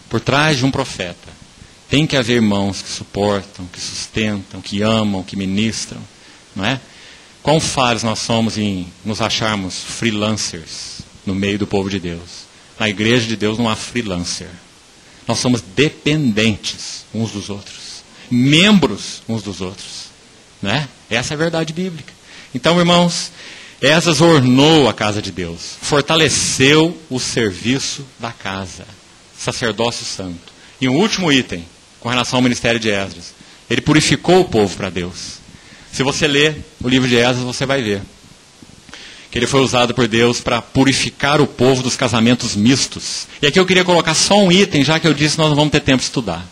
Por trás de um profeta, tem que haver irmãos que suportam, que sustentam, que amam, que ministram. Não é? Quão falhos nós somos em nos acharmos freelancers no meio do povo de Deus. Na igreja de Deus não há freelancer. Nós somos dependentes uns dos outros, membros uns dos outros, né? Essa é a verdade bíblica. Então, irmãos, Esdras ornou a casa de Deus, fortaleceu o serviço da casa, sacerdócio santo. E um último item, com relação ao ministério de Esdras, ele purificou o povo para Deus. Se você ler o livro de Esdras, você vai ver que ele foi usado por Deus para purificar o povo dos casamentos mistos. E aqui eu queria colocar só um item, já que eu disse que nós não vamos ter tempo de estudar.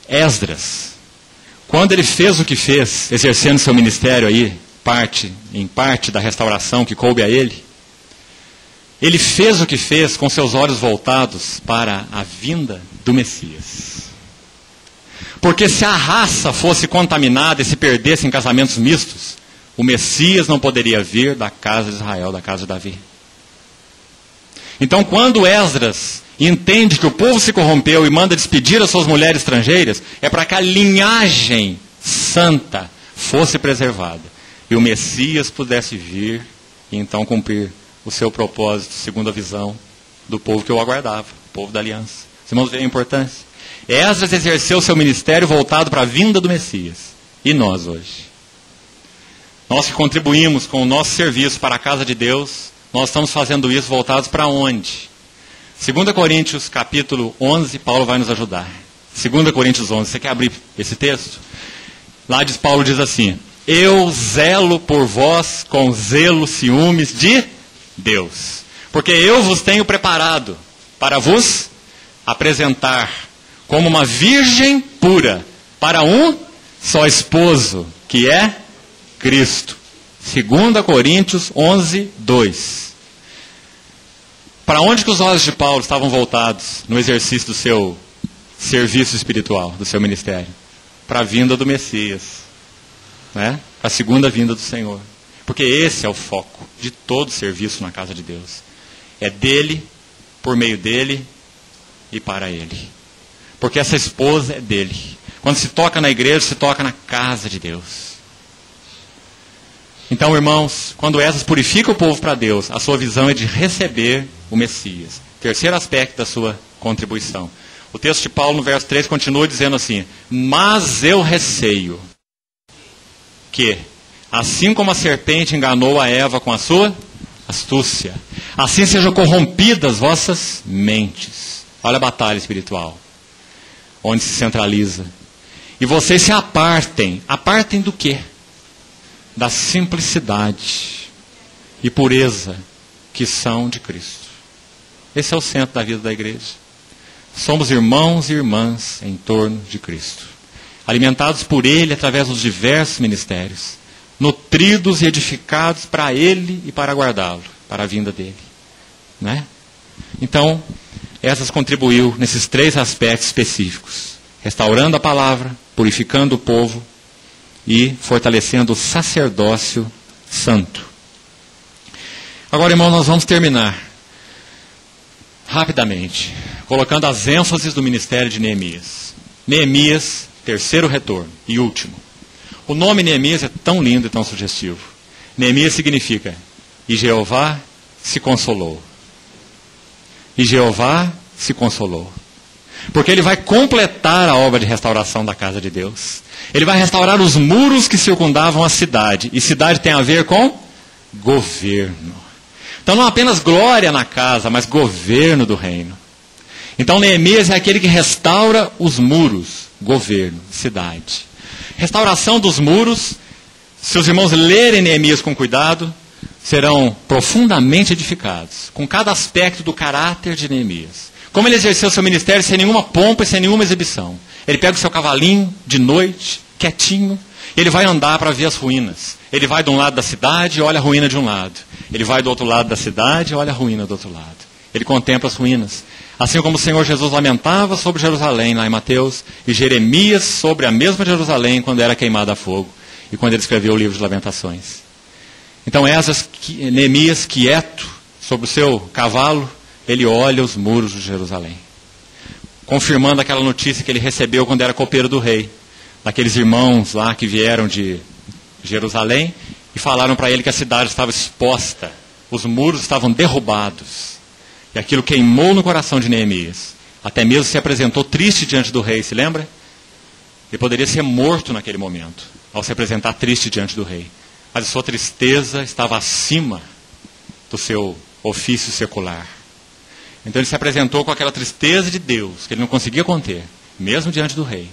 Esdras, quando ele fez o que fez, exercendo seu ministério aí, em parte da restauração que coube a ele, ele fez o que fez com seus olhos voltados para a vinda do Messias. Porque se a raça fosse contaminada e se perdesse em casamentos mistos, o Messias não poderia vir da casa de Israel, da casa de Davi. Então, quando Esdras entende que o povo se corrompeu e manda despedir as suas mulheres estrangeiras, é para que a linhagem santa fosse preservada e o Messias pudesse vir e então cumprir o seu propósito segundo a visão do povo que o aguardava, o povo da aliança. Os irmãos veem a importância? Esdras exerceu seu ministério voltado para a vinda do Messias. E nós hoje? Nós que contribuímos com o nosso serviço para a casa de Deus, nós estamos fazendo isso voltados para onde? 2 Coríntios capítulo 11, Paulo vai nos ajudar. 2 Coríntios 11, você quer abrir esse texto? Lá Paulo diz assim: eu zelo por vós com zelo, ciúmes de Deus, porque eu vos tenho preparado para vos apresentar como uma virgem pura para um só esposo, que é Cristo. 2 Coríntios 11, 2. Para onde que os olhos de Paulo estavam voltados no exercício do seu serviço espiritual, do seu ministério? Para a vinda do Messias, né? Para a segunda vinda do Senhor. Porque esse é o foco de todo serviço na casa de Deus. É dele, por meio dele e para ele. Porque essa esposa é dele. Quando se toca na igreja, se toca na casa de Deus. Então, irmãos, quando Esdras purifica o povo para Deus, a sua visão é de receber o Messias. Terceiro aspecto da sua contribuição. O texto de Paulo, no verso 3, continua dizendo assim: mas eu receio que, assim como a serpente enganou a Eva com a sua astúcia, assim sejam corrompidas vossas mentes. Olha a batalha espiritual, onde se centraliza. E vocês se apartem. Apartem do quê? Da simplicidade e pureza que são de Cristo. Esse é o centro da vida da igreja. Somos irmãos e irmãs em torno de Cristo, alimentados por Ele através dos diversos ministérios, nutridos e edificados para Ele e para guardá-lo, para a vinda dEle, né? Então, Esdras contribuiu nesses três aspectos específicos: restaurando a palavra, purificando o povo e fortalecendo o sacerdócio santo. Agora, irmão, nós vamos terminar rapidamente, colocando as ênfases do ministério de Neemias. Neemias, terceiro retorno e último. O nome Neemias é tão lindo e tão sugestivo. Neemias significa: e Jeová se consolou. E Jeová se consolou. Porque ele vai completar a obra de restauração da casa de Deus. Ele vai restaurar os muros que circundavam a cidade. E cidade tem a ver com governo. Então não apenas glória na casa, mas governo do reino. Então Neemias é aquele que restaura os muros, governo, cidade. Restauração dos muros, se os irmãos lerem Neemias com cuidado, serão profundamente edificados com cada aspecto do caráter de Neemias. Como ele exerceu seu ministério sem nenhuma pompa e sem nenhuma exibição. Ele pega o seu cavalinho de noite, quietinho, e ele vai andar para ver as ruínas. Ele vai de um lado da cidade e olha a ruína de um lado. Ele vai do outro lado da cidade e olha a ruína do outro lado. Ele contempla as ruínas. Assim como o Senhor Jesus lamentava sobre Jerusalém, lá em Mateus, e Jeremias sobre a mesma Jerusalém quando era queimada a fogo, e quando ele escreveu o livro de Lamentações. Então Neemias, quieto, sobre o seu cavalo, ele olha os muros de Jerusalém, confirmando aquela notícia que ele recebeu quando era copeiro do rei, daqueles irmãos lá que vieram de Jerusalém e falaram para ele que a cidade estava exposta, os muros estavam derrubados. E aquilo queimou no coração de Neemias. Até mesmo se apresentou triste diante do rei, se lembra? Ele poderia ser morto naquele momento, ao se apresentar triste diante do rei. Mas a sua tristeza estava acima do seu ofício secular. Então ele se apresentou com aquela tristeza de Deus, que ele não conseguia conter, mesmo diante do rei.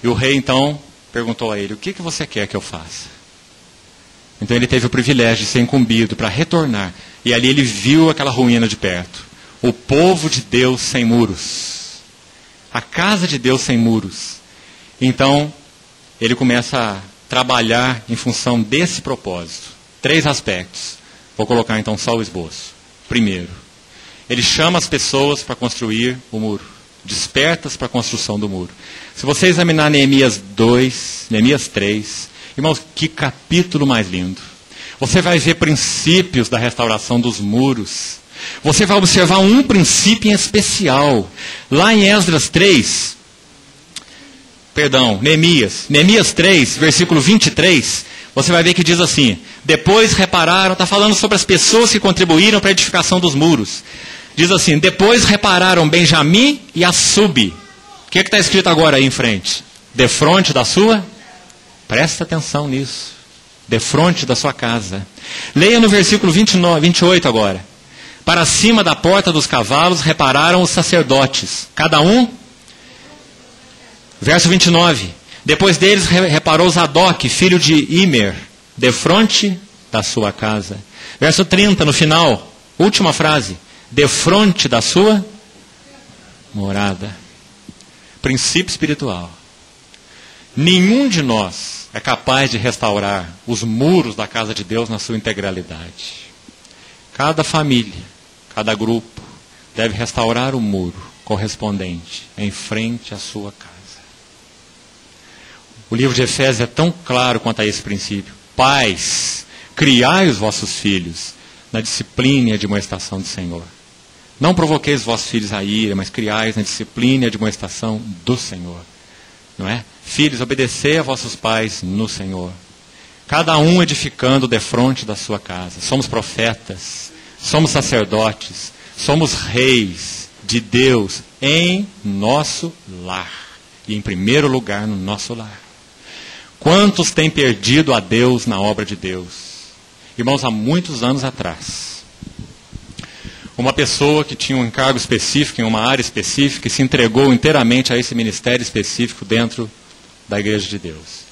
E o rei então perguntou a ele: o que você quer que eu faça? Então ele teve o privilégio de ser incumbido para retornar. E ali ele viu aquela ruína de perto. O povo de Deus sem muros. A casa de Deus sem muros. Então ele começa a trabalhar em função desse propósito. 3 aspectos. Vou colocar então só o esboço. Primeiro, ele chama as pessoas para construir o muro. Despertas para a construção do muro. Se você examinar Neemias 2, Neemias 3, irmãos, que capítulo mais lindo. Você vai ver princípios da restauração dos muros. Você vai observar um princípio em especial. Lá em Esdras 3, Neemias 3, versículo 23, você vai ver que diz assim: depois repararam, está falando sobre as pessoas que contribuíram para a edificação dos muros. Diz assim: depois repararam Benjamim e Assub. O que está escrito agora aí em frente? Defronte da sua? Presta atenção nisso. Defronte da sua casa. Leia no versículo 28 agora. Para cima da porta dos cavalos repararam os sacerdotes, cada um. Verso 29. Depois deles reparou Zadok, filho de Imer, defronte da sua casa. Verso 30, no final, última frase. Defronte da sua morada. Princípio espiritual. Nenhum de nós é capaz de restaurar os muros da casa de Deus na sua integralidade. Cada família, cada grupo deve restaurar o muro correspondente em frente à sua casa. O livro de Efésios é tão claro quanto a esse princípio. Pais, criai os vossos filhos na disciplina e admoestação do Senhor. Não provoqueis os vossos filhos a ira, mas criais na disciplina e admoestação do Senhor. Não é? Filhos, obedecei a vossos pais no Senhor. Cada um edificando defronte da sua casa. Somos profetas, somos sacerdotes, somos reis de Deus em nosso lar. E em primeiro lugar no nosso lar. Quantos têm perdido a Deus na obra de Deus? Irmãos, há muitos anos atrás, uma pessoa que tinha um encargo específico, em uma área específica, e se entregou inteiramente a esse ministério específico dentro da igreja de Deus.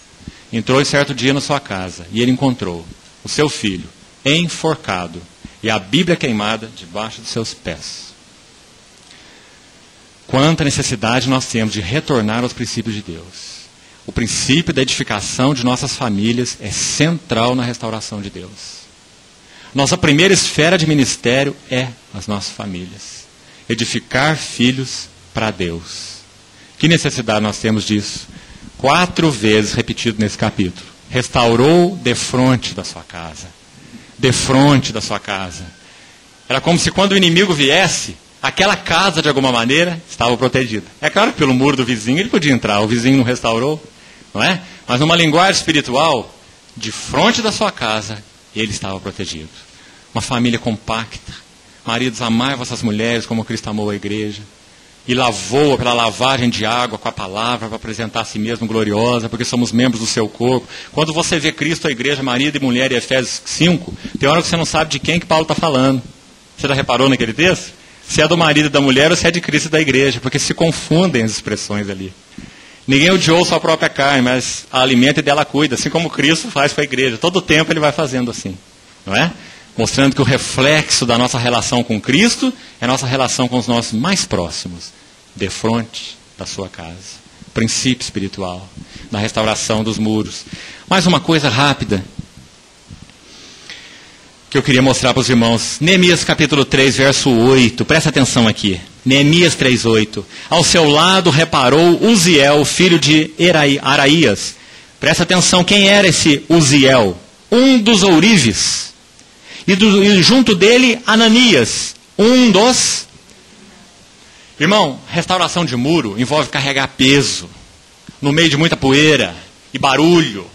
Entrou em certo dia na sua casa, e ele encontrou o seu filho enforcado, e a Bíblia queimada debaixo dos seus pés. Quanta necessidade nós temos de retornar aos princípios de Deus. O princípio da edificação de nossas famílias é central na restauração de Deus. Nossa primeira esfera de ministério é as nossas famílias. Edificar filhos para Deus. Que necessidade nós temos disso? 4 vezes repetido nesse capítulo. Restaurou defronte da sua casa. Defronte da sua casa. Era como se quando o inimigo viesse, aquela casa de alguma maneira estava protegida. É claro que pelo muro do vizinho ele podia entrar, o vizinho não restaurou. Não é? Mas numa linguagem espiritual, de frente da sua casa, ele estava protegido. Uma família compacta. Maridos, amai vossas mulheres como Cristo amou a igreja. E lavou-a pela lavagem de água com a palavra para apresentar a si mesmo gloriosa, porque somos membros do seu corpo. Quando você vê Cristo, a igreja, marido e mulher, em Efésios 5, tem hora que você não sabe de quem que Paulo está falando. Você já reparou naquele texto? Se é do marido e da mulher ou se é de Cristo e da igreja, porque se confundem as expressões ali. Ninguém odiou sua própria carne, mas a alimenta e dela cuida, assim como Cristo faz com a igreja. Todo tempo ele vai fazendo assim, não é? Mostrando que o reflexo da nossa relação com Cristo é a nossa relação com os nossos mais próximos, defronte da sua casa. Princípio espiritual, na restauração dos muros. Mais uma coisa rápida que eu queria mostrar para os irmãos. Neemias capítulo 3, verso 8. Presta atenção aqui. Neemias 3:8. Ao seu lado reparou Uziel, filho de Araías. Presta atenção, quem era esse Uziel? Um dos ourives. E junto dele, Ananias, um dos... Irmão, restauração de muro envolve carregar peso, no meio de muita poeira e barulho.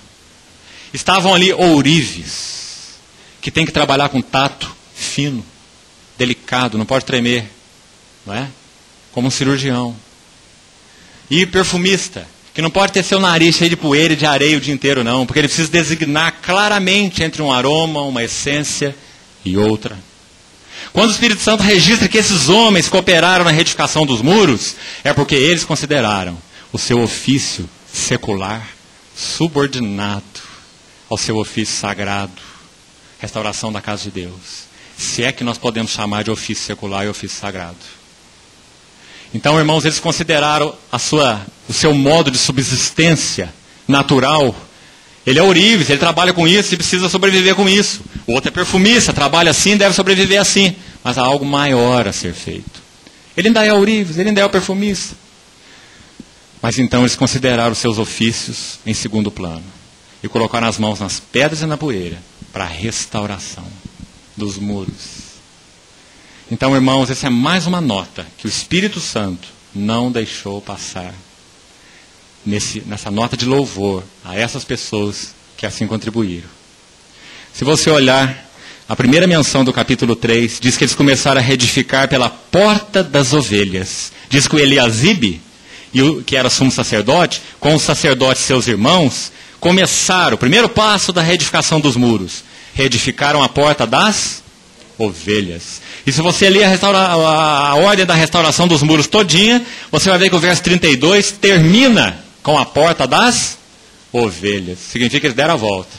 Estavam ali ourives, que tem que trabalhar com tato fino, delicado, não pode tremer. Não é? Como um cirurgião. E perfumista, que não pode ter seu nariz cheio de poeira e de areia o dia inteiro, não, porque ele precisa designar claramente entre um aroma, uma essência e outra. Quando o Espírito Santo registra que esses homens cooperaram na retificação dos muros, é porque eles consideraram o seu ofício secular subordinado ao seu ofício sagrado, restauração da casa de Deus. Se é que nós podemos chamar de ofício secular e ofício sagrado. Então, irmãos, eles consideraram o seu modo de subsistência natural. Ele é ourives, ele trabalha com isso e precisa sobreviver com isso. O outro é perfumista, trabalha assim, deve sobreviver assim. Mas há algo maior a ser feito. Ele ainda é ourives, ele ainda é o perfumista. Mas então eles consideraram os seus ofícios em segundo plano. E colocaram as mãos nas pedras e na poeira para a restauração dos muros. Então, irmãos, essa é mais uma nota que o Espírito Santo não deixou passar. nessa nota de louvor a essas pessoas que assim contribuíram. Se você olhar, a primeira menção do capítulo 3 diz que eles começaram a reedificar pela porta das ovelhas. Diz que o Eliasibe, que era sumo sacerdote, com os sacerdotes seus irmãos, começaram, o primeiro passo da reedificação dos muros, reedificaram a porta das ovelhas. E se você ler a ordem da restauração dos muros todinha, você vai ver que o verso 32 termina com a porta das ovelhas. Significa que eles deram a volta.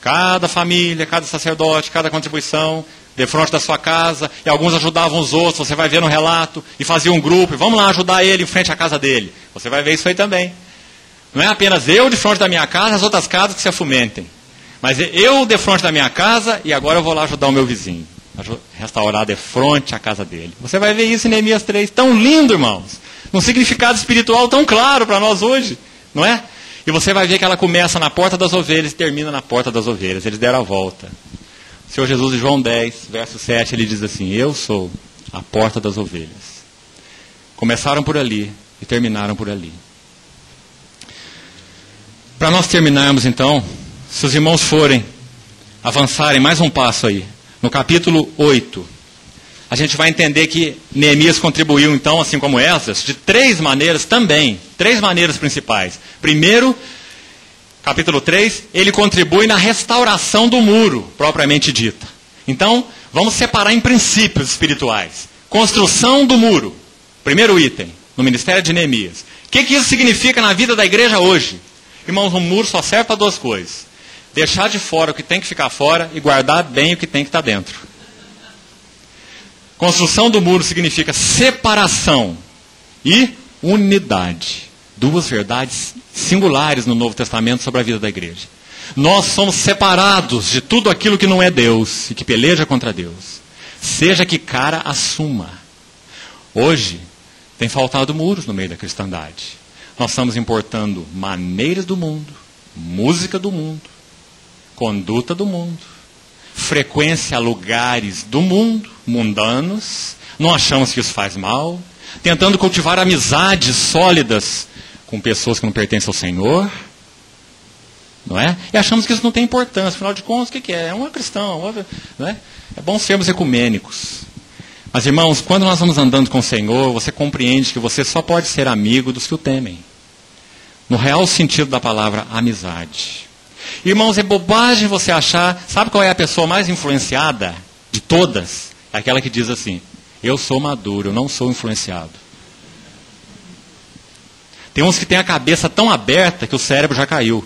Cada família, cada sacerdote, cada contribuição, de frente da sua casa, e alguns ajudavam os outros, você vai ver no relato, e fazia um grupo, e vamos lá ajudar ele em frente à casa dele. Você vai ver isso aí também. Não é apenas eu de frente da minha casa, as outras casas que se afumentem. Mas eu de frente da minha casa, e agora eu vou lá ajudar o meu vizinho. Restaurar de frente à casa dele. Você vai ver isso em Neemias 3. Tão lindo, irmãos. Num significado espiritual tão claro para nós hoje. Não é? E você vai ver que ela começa na porta das ovelhas e termina na porta das ovelhas. Eles deram a volta. O Senhor Jesus, em João 10, verso 7, ele diz assim: eu sou a porta das ovelhas. Começaram por ali e terminaram por ali. Para nós terminarmos então, se os irmãos forem avançarem mais um passo aí, no capítulo 8, a gente vai entender que Neemias contribuiu então, assim como Esdras, de 3 maneiras também, 3 maneiras principais. Primeiro, capítulo 3, ele contribui na restauração do muro, propriamente dita. Então, vamos separar em princípios espirituais. Construção do muro, primeiro item, no ministério de Neemias. O que isso significa na vida da igreja hoje? Irmãos, um muro só serve para 2 coisas. Deixar de fora o que tem que ficar fora e guardar bem o que tem que estar dentro. Construção do muro significa separação e unidade. 2 verdades singulares no Novo Testamento sobre a vida da igreja. Nós somos separados de tudo aquilo que não é Deus e que peleja contra Deus. Seja que cara assuma. Hoje tem faltado muros no meio da cristandade. Nós estamos importando maneiras do mundo, música do mundo, conduta do mundo, frequência a lugares do mundo, mundanos, não achamos que isso faz mal, tentando cultivar amizades sólidas com pessoas que não pertencem ao Senhor, não é? E achamos que isso não tem importância, afinal de contas, o que é? É uma cristão, não é? É bom sermos ecumênicos. Mas, irmãos, quando nós vamos andando com o Senhor, você compreende que você só pode ser amigo dos que o temem. No real sentido da palavra amizade. Irmãos, é bobagem você achar... Sabe qual é a pessoa mais influenciada de todas? É aquela que diz assim: eu sou maduro, eu não sou influenciado. Tem uns que têm a cabeça tão aberta que o cérebro já caiu.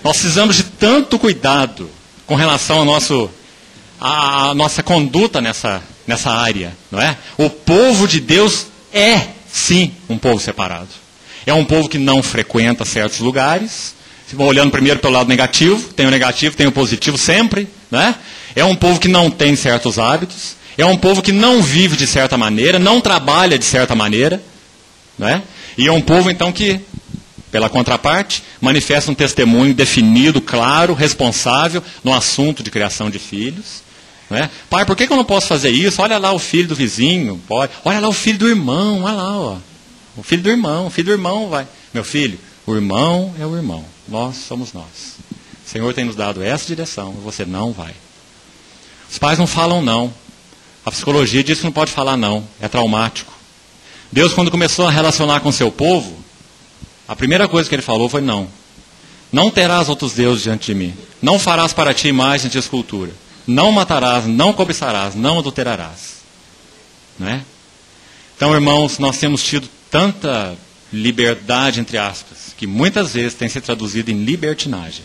Nós precisamos de tanto cuidado com relação à nossa conduta nessa área, não é? O povo de Deus é, sim, um povo separado. É um povo que não frequenta certos lugares. Olhando primeiro pelo lado negativo, tem o negativo, tem o positivo sempre, né? É um povo que não tem certos hábitos. É um povo que não vive de certa maneira, não trabalha de certa maneira, né? E é um povo, então, que, pela contraparte, manifesta um testemunho definido, claro, responsável no assunto de criação de filhos. Né? Pai, por que eu não posso fazer isso? Olha lá o filho do vizinho, pode. Olha lá o filho do irmão, olha lá, ó. O filho do irmão vai. Meu filho, o irmão é o irmão, nós somos nós. O Senhor tem nos dado essa direção, você não vai. Os pais não falam não. A psicologia diz que não pode falar não, é traumático. Deus, quando começou a relacionar com o seu povo, a primeira coisa que ele falou foi não. Não terás outros deuses diante de mim. Não farás para ti imagem de escultura. Não matarás, não cobiçarás, não adulterarás. Não é? Então, irmãos, nós temos tido tanta liberdade, entre aspas, que muitas vezes tem se traduzido em libertinagem.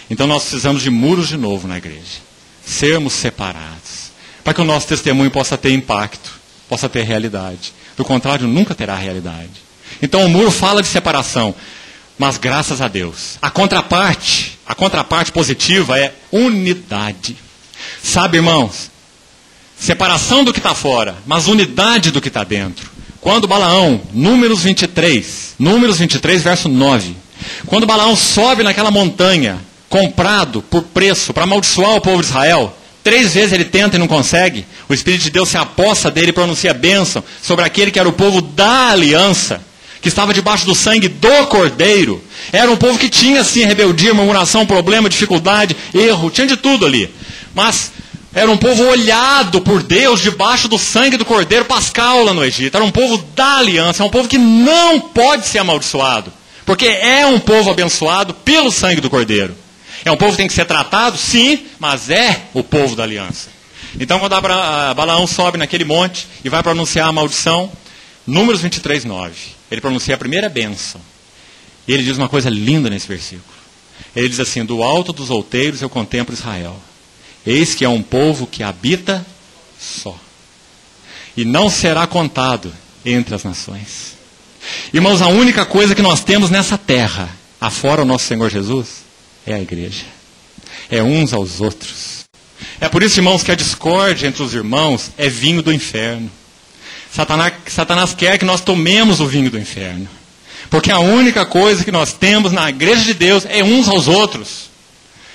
Então nós precisamos de muros de novo na igreja. Sermos separados. Para que o nosso testemunho possa ter impacto, possa ter realidade. Do contrário, nunca terá realidade. Então o muro fala de separação. Mas graças a Deus, a contraparte positiva é unidade. Sabe, irmãos, separação do que está fora, mas unidade do que está dentro. Quando Balaão, Números 23, verso 9. Quando Balaão sobe naquela montanha, comprado por preço, para amaldiçoar o povo de Israel, 3 vezes ele tenta e não consegue. O Espírito de Deus se apossa dele e pronuncia bênção sobre aquele que era o povo da aliança. que estava debaixo do sangue do Cordeiro. Era um povo que tinha, sim, rebeldia, murmuração, problema, dificuldade, erro, tinha de tudo ali. Mas era um povo olhado por Deus debaixo do sangue do Cordeiro pascal lá no Egito. Era um povo da aliança, é um povo que não pode ser amaldiçoado, porque é um povo abençoado pelo sangue do Cordeiro. É um povo que tem que ser tratado, sim, mas é o povo da aliança. Então, quando Balaão sobe naquele monte e vai pronunciar a maldição, Números 23, 9, ele pronuncia a primeira bênção. E ele diz uma coisa linda nesse versículo. Ele diz assim: do alto dos outeiros eu contemplo Israel. Eis que é um povo que habita só, e não será contado entre as nações. Irmãos, a única coisa que nós temos nessa terra, afora o nosso Senhor Jesus, é a igreja. É uns aos outros. É por isso, irmãos, que a discórdia entre os irmãos é vinho do inferno. Satanás quer que nós tomemos o vinho do inferno. Porque a única coisa que nós temos na igreja de Deus é uns aos outros.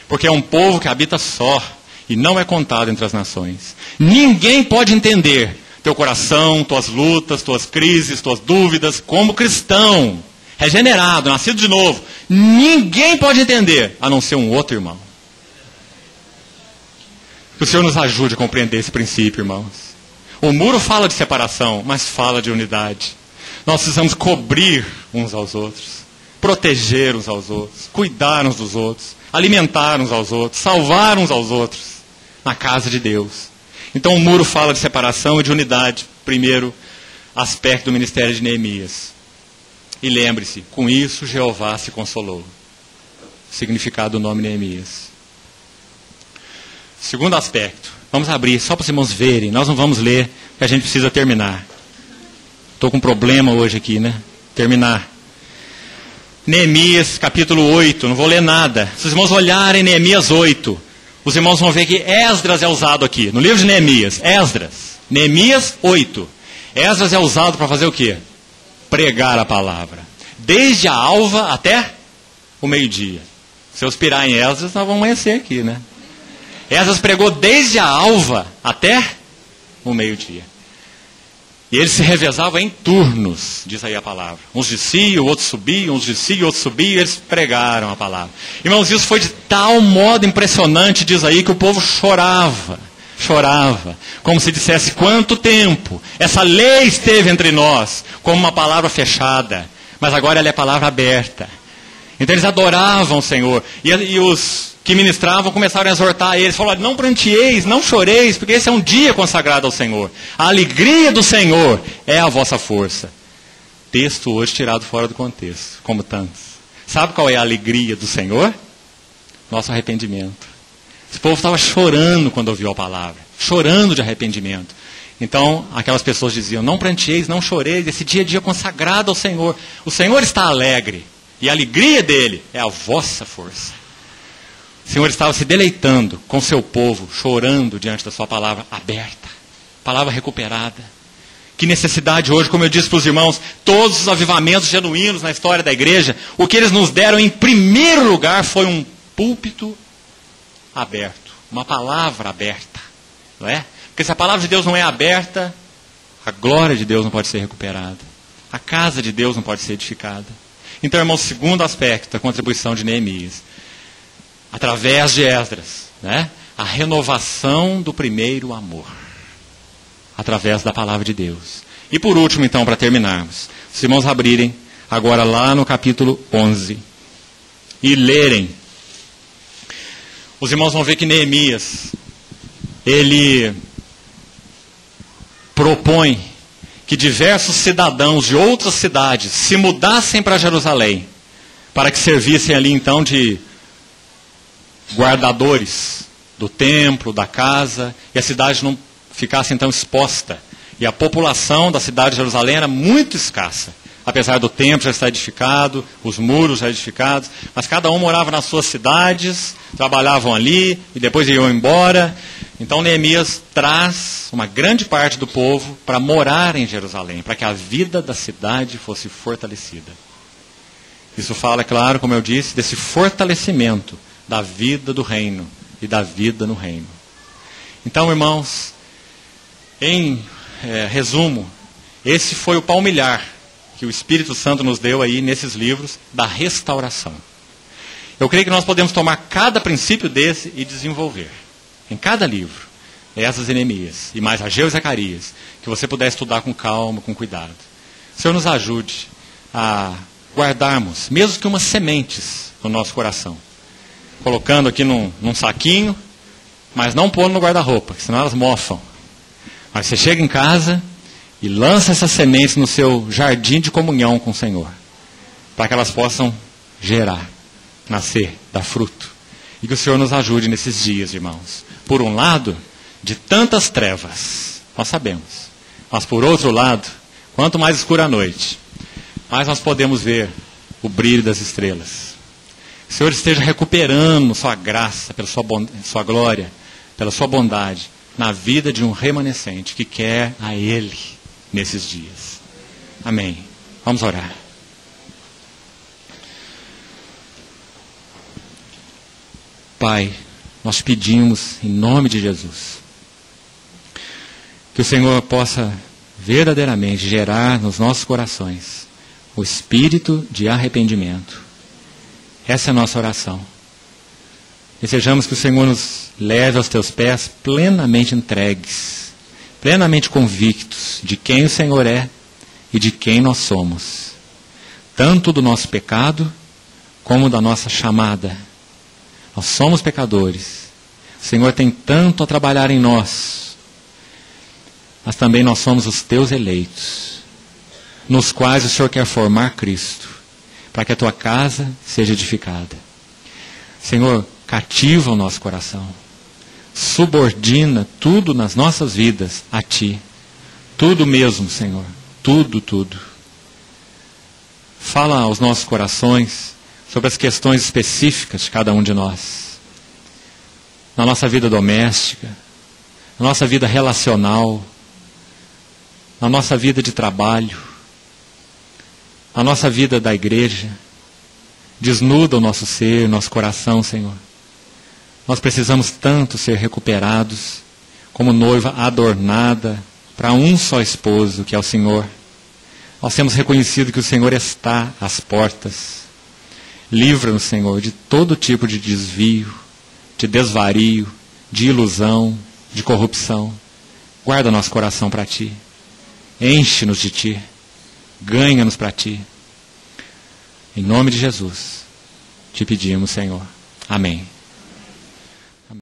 Porque é um povo que habita só e não é contado entre as nações. Ninguém pode entender teu coração, tuas lutas, tuas crises, tuas dúvidas, como cristão, regenerado, nascido de novo. Ninguém pode entender, a não ser um outro irmão. Que o Senhor nos ajude a compreender esse princípio, irmãos. O muro fala de separação, mas fala de unidade. Nós precisamos cobrir uns aos outros, proteger uns aos outros, cuidar uns dos outros, alimentar uns aos outros, salvar uns aos outros, na casa de Deus. Então o muro fala de separação e de unidade, primeiro aspecto do ministério de Neemias. E lembre-se, com isso Jeová se consolou. Significado do nome Neemias. Segundo aspecto, vamos abrir só para os irmãos verem, nós não vamos ler, porque a gente precisa terminar. Estou com um problema hoje aqui, né? Terminar. Neemias, capítulo 8, não vou ler nada. Se os irmãos olharem Neemias 8, os irmãos vão ver que Esdras é usado aqui, no livro de Neemias. Esdras, Neemias 8. Esdras é usado para fazer o quê? Pregar a palavra. Desde a alva até o meio-dia. Se eu inspirar em Esdras, nós vamos amanhecer aqui, né? Esdras pregou desde a alva até o meio-dia. E eles se revezavam em turnos, diz aí a palavra. Uns desciam, outros subiam, uns desciam, outros subiam, e eles pregaram a palavra. Irmãos, isso foi de tal modo impressionante, diz aí, que o povo chorava. Chorava, como se dissesse: quanto tempo essa lei esteve entre nós, como uma palavra fechada, mas agora ela é palavra aberta. Então eles adoravam o Senhor, e os que ministravam começaram a exortar eles, falaram: não pranteeis, não choreis, porque esse é um dia consagrado ao Senhor. A alegria do Senhor é a vossa força. Texto hoje tirado fora do contexto, como tantos. Sabe qual é a alegria do Senhor? Nosso arrependimento. Esse povo estava chorando quando ouviu a palavra, chorando de arrependimento. Então, aquelas pessoas diziam: não pranteeis, não choreis, esse dia é dia consagrado ao Senhor. O Senhor está alegre, e a alegria dele é a vossa força. O Senhor estava se deleitando com seu povo, chorando diante da sua palavra aberta, palavra recuperada. Que necessidade hoje, como eu disse para os irmãos, todos os avivamentos genuínos na história da igreja, o que eles nos deram em primeiro lugar foi um púlpito aberto, uma palavra aberta, não é? Porque se a palavra de Deus não é aberta, a glória de Deus não pode ser recuperada, a casa de Deus não pode ser edificada. Então, irmãos, segundo aspecto da contribuição de Neemias, através de Esdras, né? A renovação do primeiro amor, através da palavra de Deus. E por último, então, para terminarmos, os irmãos abrirem agora lá no capítulo 11 e lerem. Os irmãos vão ver que Neemias, ele propõe que diversos cidadãos de outras cidades se mudassem para Jerusalém, para que servissem ali então de guardadores do templo, da casa, e a cidade não ficasse então exposta. E a população da cidade de Jerusalém era muito escassa. Apesar do templo já estar edificado, os muros já edificados, mas cada um morava nas suas cidades, trabalhavam ali e depois iam embora. Então Neemias traz uma grande parte do povo para morar em Jerusalém, para que a vida da cidade fosse fortalecida. Isso fala, é claro, como eu disse, desse fortalecimento da vida do reino e da vida no reino. Então, irmãos, em resumo, esse foi o palmilhar que o Espírito Santo nos deu aí nesses livros da restauração. Eu creio que nós podemos tomar cada princípio desse e desenvolver. Em cada livro, Esdras e Neemias, e mais Ageu e Zacarias, que você puder estudar com calma, com cuidado. O Senhor nos ajude a guardarmos, mesmo que umas sementes no nosso coração. Colocando aqui num saquinho, mas não pondo no guarda-roupa, senão elas mofam. Mas você chega em casa e lança essas sementes no seu jardim de comunhão com o Senhor, para que elas possam gerar, nascer, dar fruto. E que o Senhor nos ajude nesses dias, irmãos. Por um lado, de tantas trevas, nós sabemos. Mas por outro lado, quanto mais escura a noite, mais nós podemos ver o brilho das estrelas. Que o Senhor esteja recuperando sua graça, pela sua glória, pela sua bondade, na vida de um remanescente que quer a Ele nesses dias. Amém. Vamos orar. Pai, nós pedimos em nome de Jesus que o Senhor possa verdadeiramente gerar nos nossos corações o espírito de arrependimento. Essa é a nossa oração. Desejamos que o Senhor nos leve aos teus pés plenamente entregues, plenamente convictos de quem o Senhor é e de quem nós somos, tanto do nosso pecado como da nossa chamada. Nós somos pecadores. O Senhor tem tanto a trabalhar em nós, mas também nós somos os teus eleitos, nos quais o Senhor quer formar Cristo, para que a tua casa seja edificada. Senhor, cativa o nosso coração, subordina tudo nas nossas vidas a Ti, tudo mesmo, Senhor, tudo. Fala aos nossos corações sobre as questões específicas de cada um de nós, na nossa vida doméstica, na nossa vida relacional, na nossa vida de trabalho, na nossa vida da igreja. Desnuda o nosso ser, nosso coração, Senhor. Nós precisamos tanto ser recuperados como noiva adornada para um só esposo, que é o Senhor. Nós temos reconhecido que o Senhor está às portas. Livra-nos, Senhor, de todo tipo de desvio, de desvario, de ilusão, de corrupção. Guarda nosso coração para Ti. Enche-nos de Ti. Ganha-nos para Ti. Em nome de Jesus, te pedimos, Senhor. Amém.